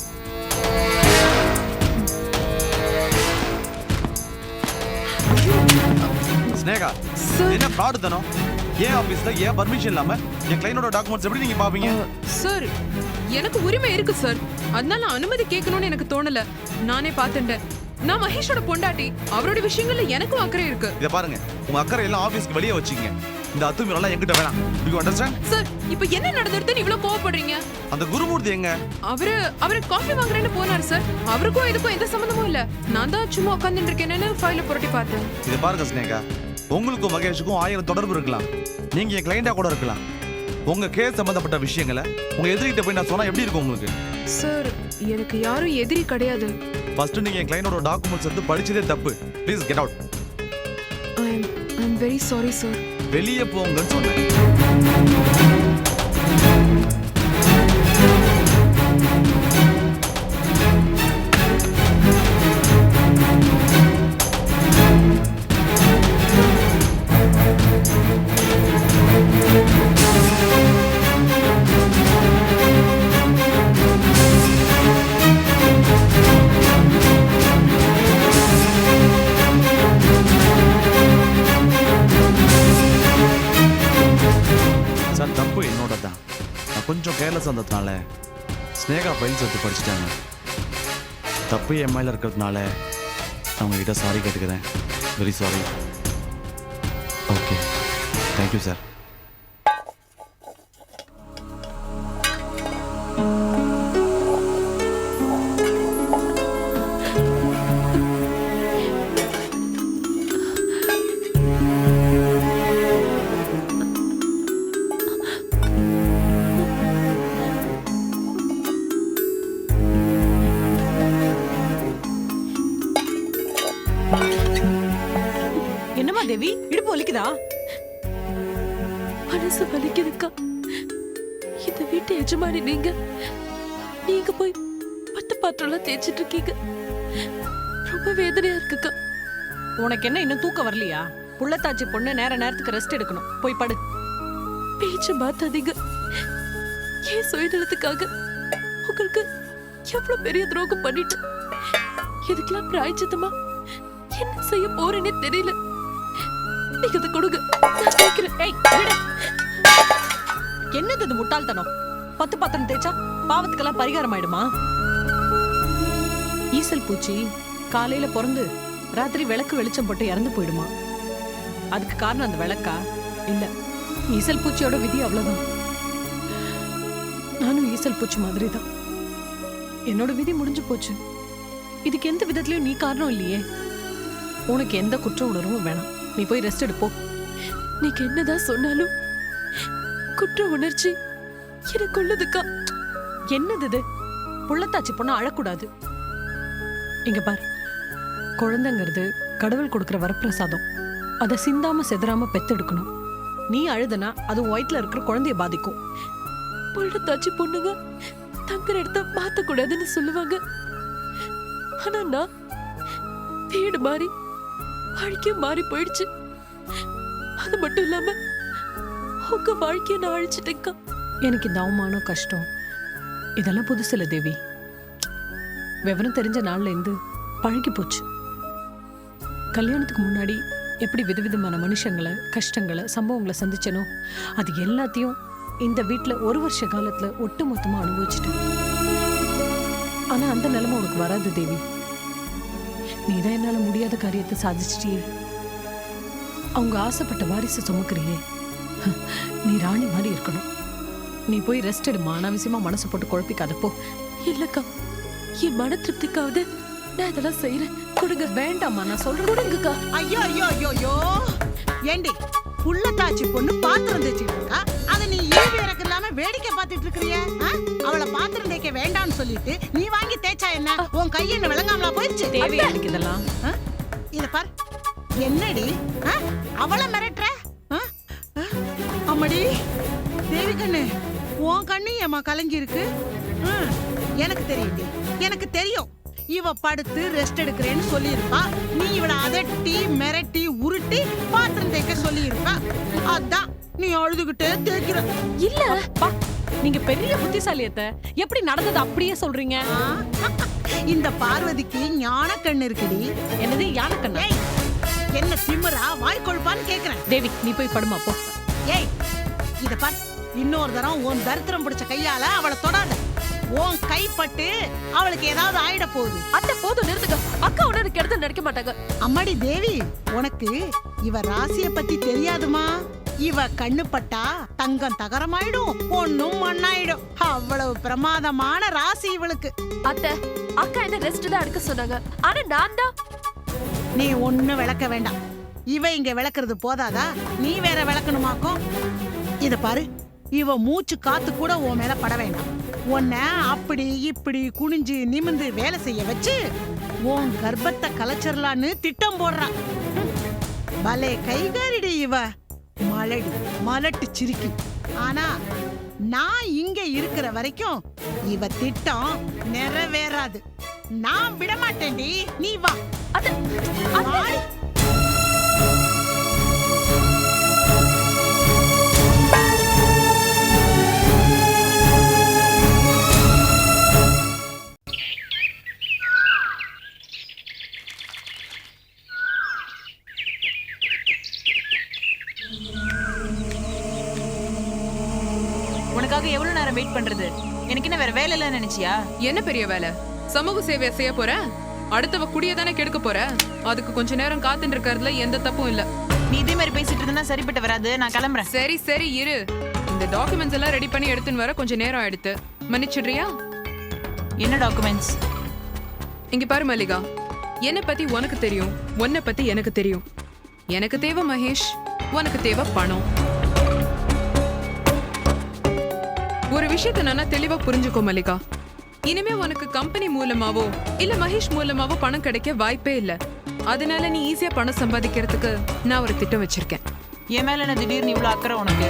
ஸ்னேகா, சார். என்ன ஃப்ராட் தானோ? ஏன் ஆபீஸ்ல ஏன் பர்மிஷன் இல்லாம என் கிளையனோட டாக்குமெண்ட்ஸ் எப்படி நீங்க பாப்பீங்க? சார், எனக்கு உரிமை இருக்கு சார். அதனால அனுமதி கேட்கணும்னு எனக்கு தோணல. நானே பார்த்துட்டேன். நான் மகேஷோட பொண்டாட்டி. அவரோட விஷயங்கள்ல எனக்கும் அக்கறை இருக்கு. இத பாருங்க, உங்க அக்கறை எல்லாம் ஆபீஸ்க்கு வெளியே வச்சுக்கங்க. இந்த அத்துமீறலாம் என்கிட்ட வேணாம். You understand? சார், இப்போ என்ன நடந்துருதுன்னு இவ்ளோ கோவப்படுறீங்க? அந்த குருமூர்த்தி எங்க? அவரு காஃபி வாங்குறேன்னு போனாரு சார். அவருக்கும் இதுக்கும் எந்த சம்பந்தமும் இல்ல. நான் தான் சும்மா உட்கார்ந்துட்டு இருக்கேன்னு ஃபைல புரட்டி பார்த்தேன். இத பாருங்க ஸ்னேகா, உங்களுக்கும் மகேஷுக்கும் 1000 தொடர்பு இருக்கலாம். நீங்க என் கிளையண்டா கூட இருக்கலாம். உங்க கேஸ் சம்பந்தப்பட்ட விஷயங்களை உங்க எதிரிகிட்ட போய் நான் சொன்னா எப்படி இருக்கும் உங்களுக்கு? சார், எனக்கு யாரும் எதிரி கிடையாது. ஃபர்ஸ்ட் நீங்க என் கிளையனோட டாக்குமெண்ட்ஸ் எடுத்து படிச்சதே தப்பு. Please get out. I am very sorry sir. வெளியே போங்கன்னு சொன்னேன். சார், தப்பு என்னோட தான். நான் கொஞ்சம் கேர்லெஸ் வந்ததுனால ஸ்னேகா ஃபைல்ஸ் எடுத்து படிச்சுட்டாங்க. தப்பு என் மேல இருக்கிறதுனால நான் உங்ககிட்ட சாரி கேட்டுக்கிறேன். Very sorry. Okay, thank you sir. என்னம்மா தேவி, இடுப்பு வலிக்குதா? மனசு வலிக்குதுக்கா. இந்த வீட்டு எஜமானி நீங்க போய் 10 பாத்திரம்லாம் தேய்ச்சிட்டு இருக்கீங்க. ரொம்ப வேதனையா இருக்குக்கா. உனக்கு என்ன இன்னும் தூக்கம் வரலையா? புள்ளத்தாச்சி பொண்ணு நேரத்துக்கு ரெஸ்ட் எடுக்கணும். போய் படு. பேச்ச மாத்தாதீங்க. ஏன் சுயநலத்துக்காக உங்களுக்கு எவ்வளவு பெரிய துரோகம் பண்ணிட்டு இதுக்கெல்லாம் பிராய்ச்சித்தமா என்ன செய்ய போறேன்னே தெரியல. நீங்க அதை கொடுங்க, நான் கேட்கிறேன். ஏய், விடு. என்னது இது முட்டாள்தனம்? 10 பாத்திரம் தேய்ச்சா பாவத்துக்கெல்லாம் பரிகாரம் ஆயிடுமா? ஈசல் பூச்சி காலையில பிறந்து ராத்திரி விளக்கு வெளிச்சம் போட்டு இறந்து போயிடுமா? அதுக்கு காரணம் அந்த விளக்கா? இல்ல, ஈசல் பூச்சியோட விதி அவ்வளவுதான். நானும் ஈசல் பூச்சி மாதிரி தான். என்னோட விதி முடிஞ்சு போச்சு. இதுக்கு எந்த விதத்திலயும் நீ காரணம் இல்லையே. உனக்கு எந்த குற்ற உணர்வும் வேணாம். நீ போய் ரெஸ்ட் எடுப்போ. நீங்க என்னதான் சொன்னாலும் குற்ற உணர்ச்சி எனக்கு உள்ளதுக்கா. என்னது இது? புள்ளத்தாச்சி பொண்ணு அழக்கூடாது. இங்க பார், குழந்தைங்கிறது கடவுள் கொடுக்கிற வரப்பிரசாதம். அதை சிந்தாம செதறாம பெத்தெடுக்கணும். நீ அழுதுனா அது வயிற்றுல இருக்கிற குழந்தைய பாதிக்கும். புள்ளத்தாச்சி பொண்ணுங்க தங்குற இடத்த மாத்த கூடாதுன்னு சொல்லுவாங்க. ஆனா நான் வீடு மாறி வாழ்க்கையும் மாறி போயிடுச்சு. அது மட்டும் இல்லாம உங்க வாழ்க்கைய நான் அழிச்சிட்டேக்கா. எனக்கு இந்த அவமானம், கஷ்டம் இதெல்லாம் புதுசு இல்ல தேவி. விவரம் தெரிஞ்ச நாள்ல இருந்து பழகி போச்சு. கல்யாணத்துக்கு முன்னாடி எப்படி விதவிதமான மனுஷங்களை, கஷ்டங்களை, சம்பவங்களை சந்திச்சனோ அது எல்லாத்தையும் இந்த வீட்டுல 1 வருஷ காலத்துல ஒட்டு மொத்தமா அனுபவிச்சுட்டேன். ஆனா அந்த நிலைமை உனக்கு வராது தேவி. நீதான் என்னால முடியாத காரியத்தை சாதிச்சிட்டியே. அவங்க ஆசைப்பட்ட வாரிசு சுமக்கிறியே. நீ ராணி மாதிரி இருக்கணும். நீ போய் ரெஸ்ட் எடுமா. அனாவசியமா மனசு போட்டு குழப்பிக்காத போ. இல்லக்கா, என் மன திருப்திக்காவது நான் இதெல்லாம் செய்யறேன். கொடுங்க. வேண்டாமா, நான் சொல்றேன். கொடுங்கக்கா. ஐயோ ஐயோ ஐயோ ஐயோ, ஏண்டி புள்ளத்தாச்சி பொண்ணு பாத்திரம் தேய்ச்சிட்டு இருக்கா, அதை நீ ஈவு இறக்கு இல்லாம வேடிக்கை பார்த்துட்டு இருக்கிறிய? அவளை பாத்திரம் தேய்க்க வேண்டாம்னு சொல்லிட்டு நீ வாங்கி தேய்ச்சா என்ன? உன் கை என்ன விளங்காமலா போயிடுச்சு? தேவையா எனக்கு இதெல்லாம்? இத பார், என்னடி அவளை மிரட்டுற? அம்மாடி தேவி கண்ணு, உன் கண்ணு ஏமா கலங்கி இருக்கு? எனக்கு தெரியுது, எனக்கு தெரியும். இவ படுத்து ரெஸ்ட் எடுக்கிறேன்னு சொல்லியிருப்பா. நீ இவளை அதட்டி மிரட்டி உருட்டி பாத்திரம் தேய்க்க சொல்லியிருப்பா. அதான் நீ அழுதுகிட்டே தேய்க்கிற. இல்ல நீங்க பெரிய புத்திசாலியத்தை எப்படி நடந்தது அப்படியே சொல்றீங்க. இந்த பார்வதிக்கு ஞான கண்ணு இருக்குடி. என்னது யானைக்கண்ணா? என்ன திமிரா வாய் கொழுப்பான்னு கேக்குறேன். தேவி நீ போய் படுமா போ. ஏய் இத பார், இன்னொரு தரம் உன் தரித்திரம் பிடிச்ச கையால அவளை தொடாத. உன் கைப்பட்டு அவளுக்கு ஏதாவது ஆயிட போகுது. அத்தை போதும் நிறுத்துக்க. அக்கா உடனே கெடுத்து நினைக்க மாட்டாங்க. அம்மாடி தேவி, உனக்கு இவ ராசிய பத்தி தெரியாதுமா. இவ கண்ணு பட்டா தங்கம் தகரமாயிடும், பொண்ணும் மண்ணாயிடும். அவ்வளவு பிரமாதமான ராசி இவளுக்கு. அத்தை அக்கா என்ன ரெஸ்ட் தான் எடுக்க சொன்னாங்க. ஆனா நான் தான். நீ ஒண்ணு விளக்க வேண்டாம். இவ இங்க விளக்குறது போதாதா, நீ வேற விளக்கணுமாக்கும். இத பாரு, இவ மூச்சு காத்து கூட உன் மேல பட வேண்டாம். உன்னை அப்படி இப்படி குனிஞ்சு நிமிந்து வேலை செய்ய வச்சு உன் கர்ப்பத்தை கலைச்சிடலான்னு திட்டம் போடுறா. பலே கைகாரிடி இவ. மலடி மலட்டு சிரிக்கி. ஆனா நான் இங்க இருக்கிற வரைக்கும் இவ திட்டம் நிறைவேறாது. நான் விட மாட்டேன்டி. நீ வா. வாடி. உனக்காக எவ்வளவு நேரம் வெயிட் பண்றது? எனக்கு என்ன வேற வேலை இல்ல நினைச்சியா? என்ன பெரிய வேலை? சமூக சேவையை செய்ய போற? அடுத்தவ குடிய தானே கெடுக்க போற. அதுக்கு கொஞ்ச நேரம் காத்துட்டு இருக்கிறதுல எந்த தப்பும் இல்ல. நீ இதே மாதிரி பேசிட்டு இருந்தா சரிப்பட்டு வராது. நான் கிளம்புறேன். சரி சரி இரு. இந்த டாக்குமெண்ட்ஸ் எல்லாம் ரெடி பண்ணி எடுத்துன்னு வர கொஞ்சம் நேரம் ஆயிடுத்து. மன்னிச்சிடுறியா? என்ன டாக்குமெண்ட்ஸ்? இங்க பாரு மல்லிகா, என்னை பத்தி உனக்கு தெரியும், உன்னை பத்தி எனக்கு தெரியும். எனக்கு தேவை மகேஷ், உனக்கு தேவை பணம். ஒரு விஷயத்தை நானா தெளிவா புரிஞ்சுக்கோ மல்லிகா. இனிமே உனக்கு கம்பெனி மூலமாவோ இல்ல மகேஷ் மூலமாவோ பணம் கிடைக்க வாய்ப்பே இல்ல. அதனால நீ ஈஸியா பணம் சம்பாதிக்கிறதுக்கு நான் ஒரு திட்டம் வச்சிருக்கேன். என் மேல என்ன திடீர்னு இவ்வளவு அக்கறை உனக்கு?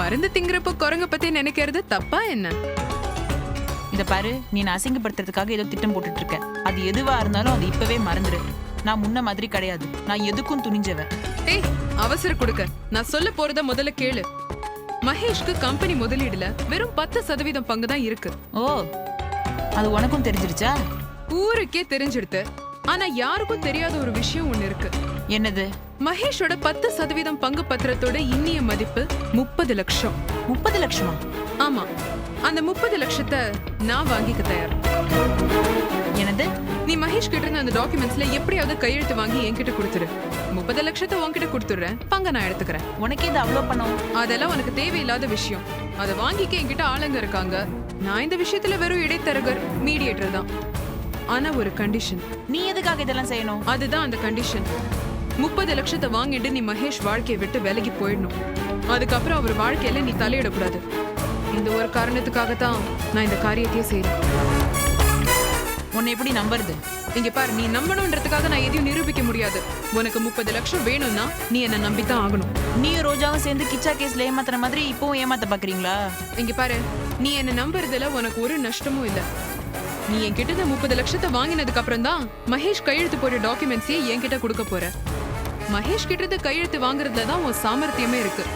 மருந்து திங்கிறப்போ குரங்க பத்தி நினைக்கிறது தப்பா என்ன? இத பாரு, நீ நான் அசிங்கப்படுத்துறதுக்காக ஏதோ திட்டம் போட்டுட்டு இருக்க. அது எதுவா இருந்தாலும் அது இப்பவே மறந்துடு. நான் முன்ன மாதிரி கிடையாது. நான் எதுக்கும் துணிஞ்சவன். ஏய் அவசர கொடுக்க. நான் சொல்ல போறத முதல்ல கேளு. மகேஷ்க்கு கம்பெனி முதலீடுல வெறும் 10% பங்கு தான் இருக்கு. ஓ, அது உனக்கும் தெரிஞ்சிருச்சா? ஊருக்கே தெரிஞ்சிடுது. ஆனா யாருக்கும் தெரியாத ஒரு விஷயம் ஒண்ணு இருக்கு. என்னது? மகேஷோட 10% பங்கு பத்திரத்தோட இன்னிய மதிப்பு 30 லட்சம். 30 லட்சமா? ஆமா, அந்த 30 லட்சத்தை நான் வாங்கிக்க தயார். என்னது? நீ மகேஷ் கிட்ட இருந்து அந்த டாக்குமெண்ட்ஸ்ல எப்படியாவது கையெழுத்து வாங்கி என்கிட்ட கொடுத்துரு. 30 லட்சத்தை உன்கிட்ட கொடுத்துடுறேன், பங்க நான் எடுத்துக்கிறேன். உனக்கு இது அவ்வளோ பணம்? அதெல்லாம் உனக்கு தேவையில்லாத விஷயம். அதை வாங்கிக்க என்கிட்ட ஆளுங்க இருக்காங்க. நான் இந்த விஷயத்துல வெறும் இடைத்தரகர், மீடியேட்டர் தான். ஆனா ஒரு கண்டிஷன். நீ எதுக்காக இதெல்லாம் செய்யணும்? அதுதான் அந்த கண்டிஷன். 30 லட்சத்தை வாங்கிட்டு நீ மகேஷ் வாழ்க்கையை விட்டு விலகி போயிடணும். அதுக்கப்புறம் அவர் வாழ்க்கையில நீ தலையிடக்கூடாது. இந்த ஒரு காரணத்துக்காக தான் நான் இந்த காரியத்தையே செய்யறேன். உன்னை எப்படி நம்புறது? இங்க பாரு, நீ நம்பணும்ன்றதுக்காக நான் எதையும் நிரூபிக்க முடியாது. உனக்கு 30 லட்சம் வேணும்னா நீ என்ன நம்பித்தான் ஆகணும். நீ ரோஜாவும் சேர்ந்து கிச்சா கேஸ்ல ஏமாத்துற மாதிரி இப்பவும் ஏமாத்த பாக்குறீங்களா? இங்க பாரு, நீ என்ன நம்புறதுல உனக்கு ஒரு நஷ்டமும் இல்ல. நீ என்கிட்ட இந்த 30 லட்சத்தை வாங்கினதுக்கு அப்புறம் தான் மகேஷ் கையெழுத்து போற டாக்குமெண்ட்ஸையே என்கிட்ட கொடுக்க போற. மகேஷ் கிட்ட இருந்து கையெழுத்து வாங்குறதுல தான் உன் சாமர்த்தியமே இருக்கு.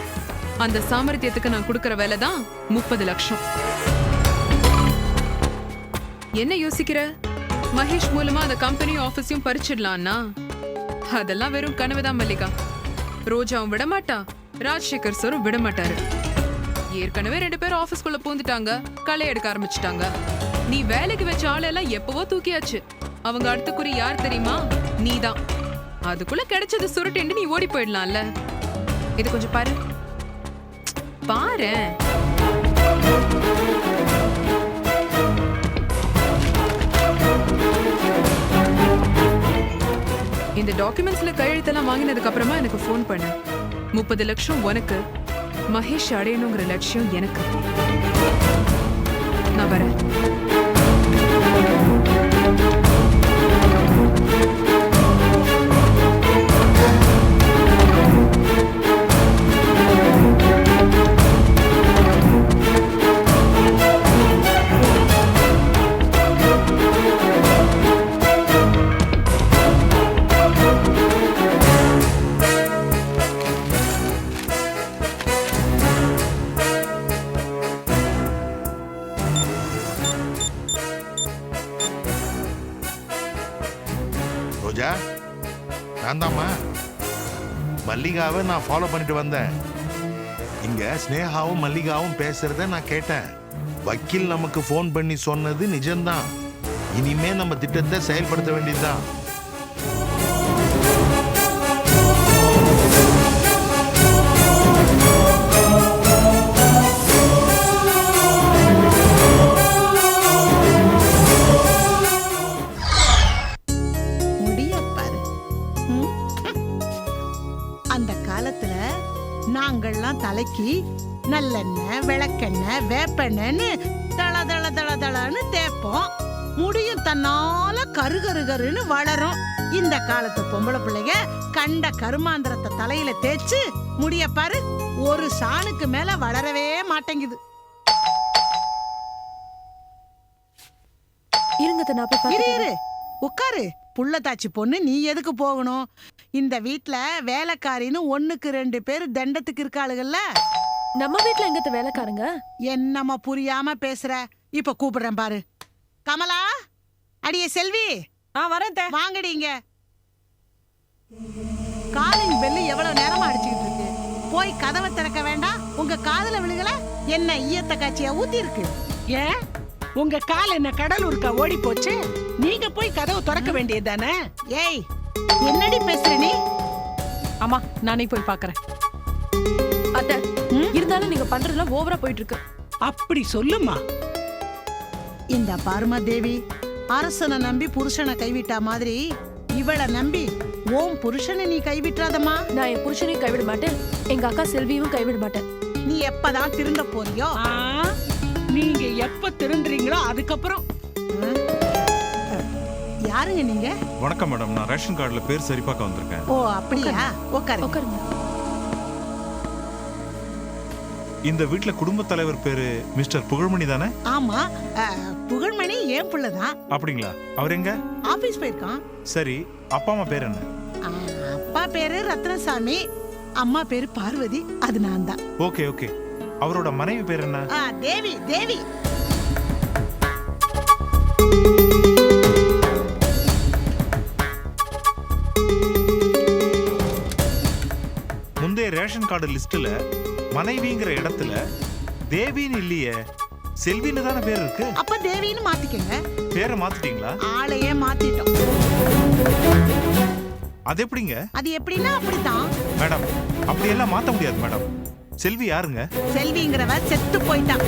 அந்த சாமர்த்தியத்துக்கு நான் கொடுக்கற வேலை தான் 30 லட்சம். என்ன யோசிக்கிற? மகேஷ் மூலமா அந்த கம்பெனி ஆபீஸையும் பறிச்சிடலான்னா அதெல்லாம் வெறும் கனவுதான் மல்லிகா. ரோஜாவும் விடமாட்டா, ராஜசேகர் சாரும் விடமாட்டாரு. ஏற்கனவே 2 பேரும் ஆபீஸ்க்குள்ள பூந்துட்டாங்க, களை எடுக்க ஆரம்பிச்சுட்டாங்க. நீ வேலைக்கு வச்ச ஆளெல்லாம் எப்பவோ தூக்கியாச்சு. அவங்க அடுத்த குறி யார் தெரியுமா? நீதான். அதுக்குள்ள கிடைச்சது சுருட்டு நீ ஓடி போயிடலாம்ல. இது கொஞ்சம் பாரு பாரு. இந்த டாக்குமெண்ட்ஸ்ல கையெழுத்தெல்லாம் வாங்கினதுக்கு அப்புறமா எனக்கு ஃபோன் பண்ணு. 30 லட்சம் உனக்கு, மகேஷ் அடையணுங்கிற லட்சியம் எனக்கு. நான் வரேன். நான் தாம்மா. மல்லிகாவை நான் ஃபாலோ பண்ணிட்டு வந்தேன். இங்க ஸ்னேகாவும் மல்லிகாவும் பேசுறத நான் கேட்டேன். வக்கீல் நமக்கு ஃபோன் பண்ணி சொன்னது நிஜம்தான். இனிமே நம்ம திட்டத்தை செயல்படுத்த வேண்டியதுதான். அந்த காலத்துல நாங்கள்லாம் தலைக்கு நல்லெண்ணெய், விளக்கெண்ணெய், வேப்பெண்ணெய்னு தள தள தள தளன்னு தேப்போம். முடியும் தன்னால கருகருகருன்னு வளரும். இந்த காலத்து பொம்பளை பிள்ளைங்க கண்ட கருமாந்திரத்தை தலையில தேய்ச்சு முடிய பாரு, ஒரு சாணுக்கு மேல வளரவே மாட்டேங்குது. இரு உட்காரு. புள்ளத்தாச்சி பொண்ணு, நீ எதுக்கு போகணும்? இந்த வீட்ல வேலைக்காரின்னு 1க்கு 2 பேர் தண்டத்துக்கு இருக்காளுகள்ல. நம்ம வீட்ல எங்கத்த வேலைக்காரங்க? என்னம்மா புரியாம பேசுற? இப்ப கூப்பிடுறேன் பாரு. கமலா, அடியே செல்வி, வரேன். வாங்கடிங்க. காலிங் பெல்லு எவ்வளவு நேரமா அடிச்சுக்கிட்டு இருக்கு? போய் கதவை திறக்க வேண்டாம்? உங்க காதுல விழுகல? என்ன ஈயத்த காட்சியா ஊத்தி இருக்கு? ஏன் உங்க கால் என்ன கடலூர்க்கா ஓடி போச்சு? நீங்க போய் கதவு திறக்க வேண்டியது தானே? ஏய், என்னடி பேசுற நீ? ஆமா, நானே போய் பாக்குறேன். அத்தை, இருந்தாலும் நீங்க பண்றதெல்லாம் ஓவரா போயிட்டு இருக்கு. அப்படி சொல்லுமா. இந்த பாருமா தேவி, அரசனை நம்பி புருஷனை கைவிட்டா மாதிரி இவளை நம்பி ஓம் புருஷனை நீ கைவிட்டாதம்மா. நான் என் புருஷனையும் கைவிட மாட்டேன், எங்க அக்கா செல்வியும் கைவிட மாட்டேன். நீ எப்பதான் திருந்த போறியோ? நீங்க எப்ப திருந்துறீங்களோ அதுக்கப்புறம். யாருங்க நீங்க? வணக்கம் மேடம், நான் ரேஷன் கார்டுல பேர் சரி பார்க்க வந்திருக்கேன். ஓ அப்படியா? உட்காருங்க. இந்த வீட்ல குடும்ப தலைவர் பேரு மிஸ்டர் புகழ்மணி தானே? ஆமா, புகழ்மணி ஏன் புள்ளதான். அப்படிங்களா? அவர் எங்க? ஆபீஸ் போயிருக்கான். சரி, அப்பா அம்மா பேர் என்ன? அப்பா பேரு ரத்னசாமி, அம்மா பேரு பார்வதி, அது நான் தான். Okay okay. அவரோட மனைவி பேர் என்ன? தேவி. தேவி முந்தைய ரேஷன் கார்டு லிஸ்ட்ல மனைவிங்கிற இடத்துல தேவின்னு இல்லையே, செல்வின்னு தானே பேர் இருக்கு. அப்ப தேவின்னு மாத்திக்கங்க. பேரை மாத்திட்டீங்களா? ஆளையே மாத்திட்டோம். அது எப்படிங்க? அது எப்படின்னா அப்படித்தான் மேடம். அப்படியெல்லாம் மாத்த முடியாது மேடம். செல்வி யாருங்க? செல்விங்கிறவ செத்து போயிட்டான்.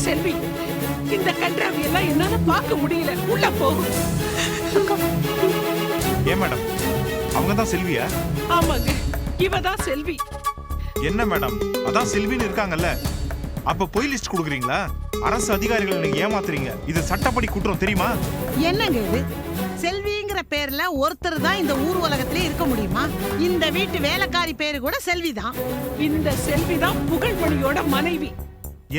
செல்வி, இந்த கன்றாவி எல்லாம் என்னால பார்க்க முடியல. உள்ள போகும். ஏன் மேடம், அவங்க தான் செல்வியா? ஆமாங்க, இவதான் செல்வி. என்ன மேடம், அதான் செல்வின்னு இருக்காங்கல்ல, அப்ப பொய் லிஸ்ட் கொடுக்குறீங்களா? அரசு அதிகாரிகளை நீங்க ஏமாத்துறீங்க. இது சட்டப்படி குற்றம், தெரியுமா? என்னங்க இது? செல்விங்கிற பேர்ல ஒருத்தர் தான் இந்த ஊர் உலகத்திலே இருக்க முடியுமா? இந்த வீட்டு வேலைக்காரி பேரு கூட செல்விதான். இந்த செல்விதான் புகழ்மணியோட மனைவி.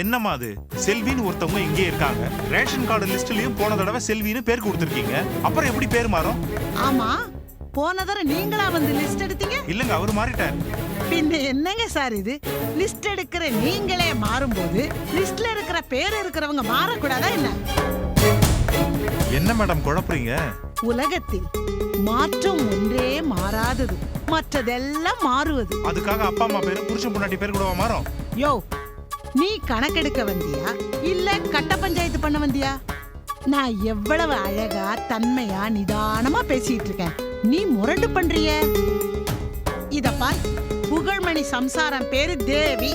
என்னம்மா அது? செல்வின்னு ஒருத்தவங்க இங்கே இருக்காங்க. ரேஷன் கார்டு லிஸ்ட்லயும் போன தடவை செல்வின்னு பேர் கொடுத்திருக்கீங்க. அப்புறம் எப்படி பேர் மாறும்? ஆமா, போன தடவை நீங்களா வந்து லிஸ்ட் எடுத்தீங்க? இல்லங்க, அவர் மாறிட்டார். பின்ன என்னங்க சார் இது? லிஸ்ட் எடுக்கிற நீங்களே மாறும்போது லிஸ்ட்ல இருக்கிற பேர் இருக்கிறவங்க மாறக்கூடாதா என்ன? என்ன மேடம் குழப்பறீங்க? உலகத்தில் மாற்றம் ஒன்றே மாறாதது, மற்றதெல்லாம் மாறுவது. அதுக்காக அப்பா அம்மா பேரு புருஷன் பொண்டாட்டி பேர் கூட மாறும்? யோ, நீ கணக்கெடுக்க வந்தியா இல்ல கட்ட பஞ்சாயத்து பண்ண வந்தியா? நான் எவ்வளவு அழகா தன்மையா நிதானமா பேசிட்டு இருக்கேன், நீ முரண்டு பண்றிய. இத பார், புகழ்மணி சம்சாரம் பேரு தேவி.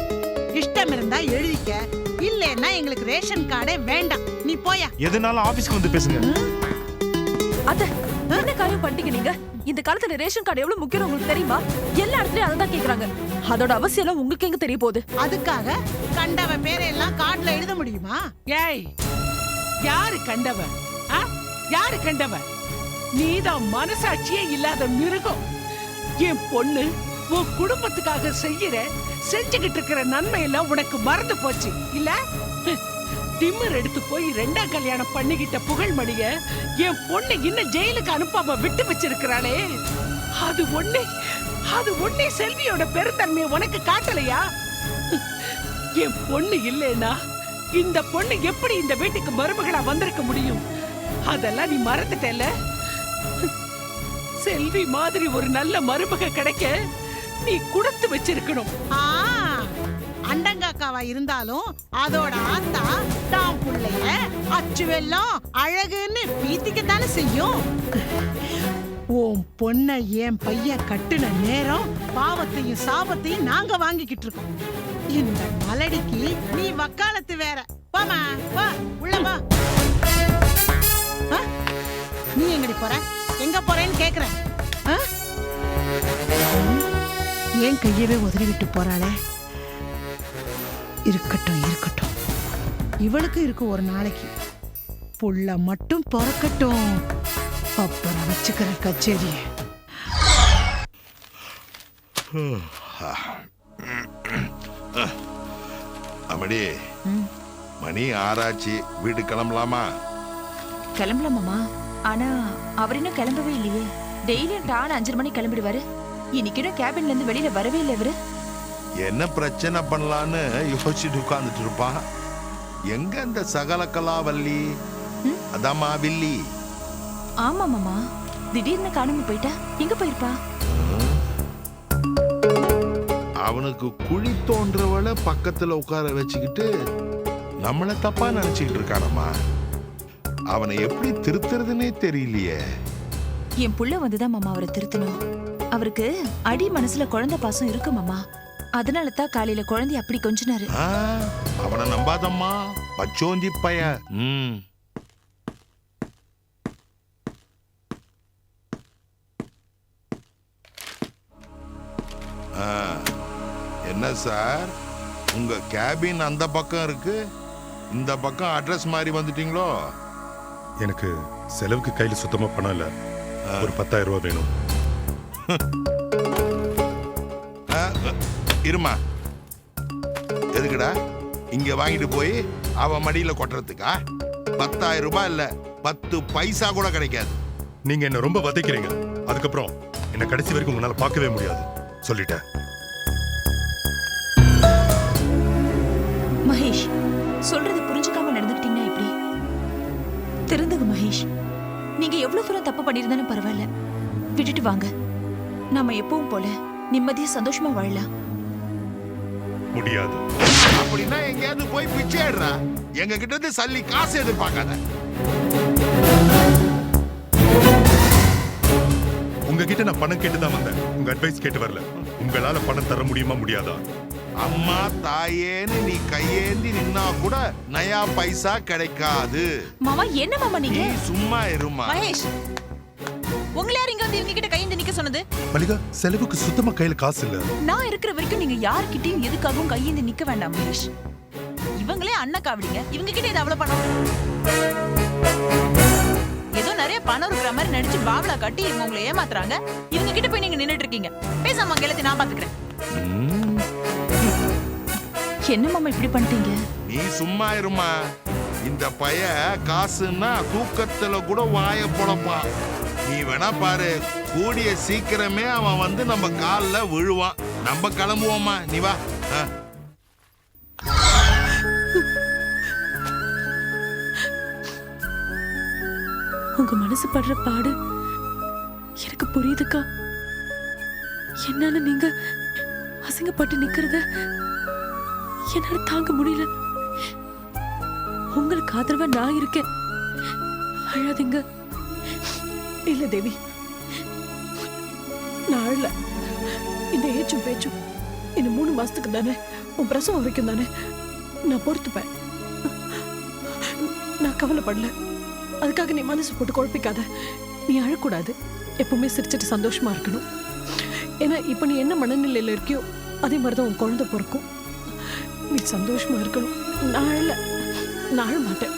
இஷ்டம் இருந்தா எழுதிக்க, இல்லன்னா எங்களுக்கு ரேஷன் கார்டே வேண்டாம். நீ போயா. எதுனாலும் ஆபீஸ்க்கு வந்து பேசுங்க. அத்தை, என்ன காரியம் பண்ணிட்டீங்க நீங்க? இந்த காலத்துல ரேஷன் கார்டு எவ்வளவு முக்கியம் உங்களுக்கு தெரியுமா? எல்லா இடத்துலயும் அதான் கேக்குறாங்க. அதோட அவசியம் எல்லாம் உங்களுக்கு எங்க தெரிய போகுது? அதுக்காக கண்டவ பேரெல்லாம் கார்டுல எழுத முடியுமா? ஏய், யாரு கண்டவ? யாரு கண்டவ? நீதான் மனசாட்சியே இல்லாத மிருகம். என் பொண்ணு உன் குடும்பத்துக்காக செஞ்சுகிட்டு இருக்கிற நன்மை எல்லாம் உனக்கு மறந்து போச்சு இல்ல? திமிர் எடுத்து போய் 2ஆம் கல்யாணம் பண்ணிக்கிட்ட புகழ்மணிய என் பொண்ணு இன்னும் ஜெயிலுக்கு அனுப்பாம விட்டு வச்சிருக்கிறாளே, அது ஒண்ணே செல்வியோட பெருந்தன்மையை உனக்கு காட்டலையா? என் பொண்ணு இல்லைன்னா இந்த பொண்ணு எப்படி இந்த வீட்டுக்கு மருமகளா வந்திருக்க முடியும்? அதெல்லாம் நீ மறந்துட்டல. செல்வி மாதிரி ஒரு நல்ல மருமக கிடைக்க நீ கொடுத்து வச்சிருக்கணும். அண்டங்காக்காவா இருந்தாலும் அதோட ஆத்தா தான் புள்ளைய அச்சு வெல்லம் அழகுன்னு பீத்திக்கத்தானே செய்யும். உன் பொண்ண என் பையன் கட்டுன நேரம் பாவத்தையும் சாபத்தையும் நாங்க வாங்கிக்கிட்டு இருக்கோம். இந்த மலடிக்கு நீ வக்காலத்து வேற. வாமா வா, உள்ள வா. நீ எங்கடி போற? எங்க போறேன்னு கேக்குறேன். ஏன் கையவே உதறி விட்டு போறாளே? இருக்கட்டும் இருக்கட்டும், இவளுக்கு இருக்கு ஒரு நாளைக்கு. புள்ள மட்டும் பிறக்கட்டும், அப்புறம் வச்சுக்கிற கச்சேரி. அமடி, மணி 6 ஆச்சு, வீடு கிளம்பலாமா? கிளம்பலாம் மாமா. ஆனா அவர் இன்னும் கிளம்பவே இல்லையே. டெய்லியும் டான் 5 மணிக்கு கிளம்பிடுவாரு. இன்னைக்கு கேபின்ல இருந்து வெளியில வரவே இல்லை இவரு. என்ன பிரச்சனை பண்ணலான்னு யோசிச்சுட்டு உட்கார்ந்துட்டு இருப்பான். எங்க இந்த சகல கலாவல்லி, அதாமா வில்லி? ஆமா மாமா, திடீர்னு காணாம போயிட்டா. எங்க போயிருப்பா? அவனுக்கு குழி தோன்றவளை பக்கத்துல உட்கார வச்சுக்கிட்டு நம்மள தப்பா நினைச்சுக்கிட்டு இருக்கானம்மா. அவனை எப்படி திருத்துறதுன்னே தெரியலையே. என் புள்ள வந்துதான் மாமா அவரை திருத்தணும். அவருக்கு அடி மனசுல குழந்தை பாசம் இருக்கு மாமா. அதனால தான் காலையில குழந்தை அப்படி கொஞ்சினாரு. அவனை நம்பாதம்மா, பச்சோந்தி பைய. என்ன சார், உங்க கேபின் அந்த பக்கம் இருக்கு, இந்த பக்கம் அட்ரஸ் மாதிரி வந்துட்டீங்களோ? எனக்கு செலவுக்கு கையில சுத்தமா பணம் இல்ல. ஒரு 10,000 ரூபாய் வேணும். இருமா, எதுக்குடா இங்க வாங்கிட்டு போய் அவன் மடியில கொட்டுறதுக்கா? 10,000 ரூபாய் இல்ல, 10 பைசா கூட கிடைக்காது. நீங்க என்ன ரொம்ப வதைக்கிறீங்க. அதுக்கப்புறம் என்ன கடைசி வரைக்கும் உங்களால பார்க்கவே முடியாது. சொல்லிட்டேன். மகேஷ், சொல்றது புரிஞ்சுக்காம நடந்துக்கிட்டீங்கன்னா எப்படி? திருந்துங்க மகேஷ். நீங்க எவ்வளவு தூரம் தப்பு பண்ணிருந்தாலும் பரவாயில்ல, விட்டுட்டு வாங்க. நாம எப்பவும் போல நிம்மதியா சந்தோஷமா வாழலாம். முடியாது. அப்படின்னா எங்கேயாவது போய் பிச்சை எடுறா. எங்க கிட்ட இருந்து சல்லி காசு எதிர்பார்க்காத. உங்ககிட்ட நான் பணம் கேட்டுதான் வந்தேன், உங்க அட்வைஸ் கேட்டு வரல. உங்களால பணம் தர முடியுமா முடியாதா? அம்மா தாயேன்னு நீ கையேந்தி நின்னா கூட நயா பைசா கிடைக்காது. மாமா என்ன மாமா நீங்க? சும்மா இருமா. மகேஷ், உங்களை யார் இங்க வந்து இவங்க கிட்ட கையேந்தி நிக்க சொன்னது? மல்லிகா, செலவுக்கு சுத்தமா கையில காசு இல்ல. நான் இருக்கிற வரைக்கும் நீங்க யார்கிட்டயும் எதுக்காகவும் கையேந்தி நிக்க வேண்டாம் மகேஷ். இவங்களே அண்ணக்காவடிங்க, இவங்க கிட்ட இது அவ்வளவு பணம். ஏதோ நிறைய பணம் இருக்கிற மாதிரி நடிச்சு பாவலா காட்டி இவங்க உங்களை ஏமாத்துறாங்க. இவங்க கிட்ட போய் நீங்க நின்னுட்டு இருக்கீங்க. பேசாம எல்லாத்தையும் நான் பாத்துக்கிறேன். என்ன மாமா இப்படி பண்ணிட்டீங்க? நீ சும்மா இருமா. இந்த பைய காசுன்னா தூக்கத்துல கூட வாய பொழப்பான். நீ வேணா பாரு, கூடிய சீக்கிரமே அவன் வந்து நம்ம கால்ல விழுவான். நம்ம கிளம்புவோமா, நீ வா. உங்க மனசு படுற பாடு எனக்கு புரியுதுக்கா. என்னால நீங்க அசிங்கப்பட்டு நிக்கிறத என்னால தாங்க முடியல. உங்களுக்கு ஆதரவா நான் இருக்கேன், அழாதீங்க. இல்ல தேவி, நான் அழல. இந்த ஏச்சும் பேச்சும் இன்னும் 3 மாசத்துக்கு தானே, உன் பிரசவம் வரைக்கும் தானே, நான் பொறுத்துப்பேன். நான் கவலைப்படல. அதுக்காக நீ மனசு போட்டு குழப்பிக்காத. நீ அழக்கூடாது, எப்பவுமே சிரிச்சிட்டு சந்தோஷமா இருக்கணும். ஏன்னா இப்ப நீ என்ன மனநிலையில இருக்கியோ அதே மாதிரிதான் உன் குழந்தை பிறக்கும். நீ சந்தோஷமா இருக்கணும். நான் அழ மாட்டேன்.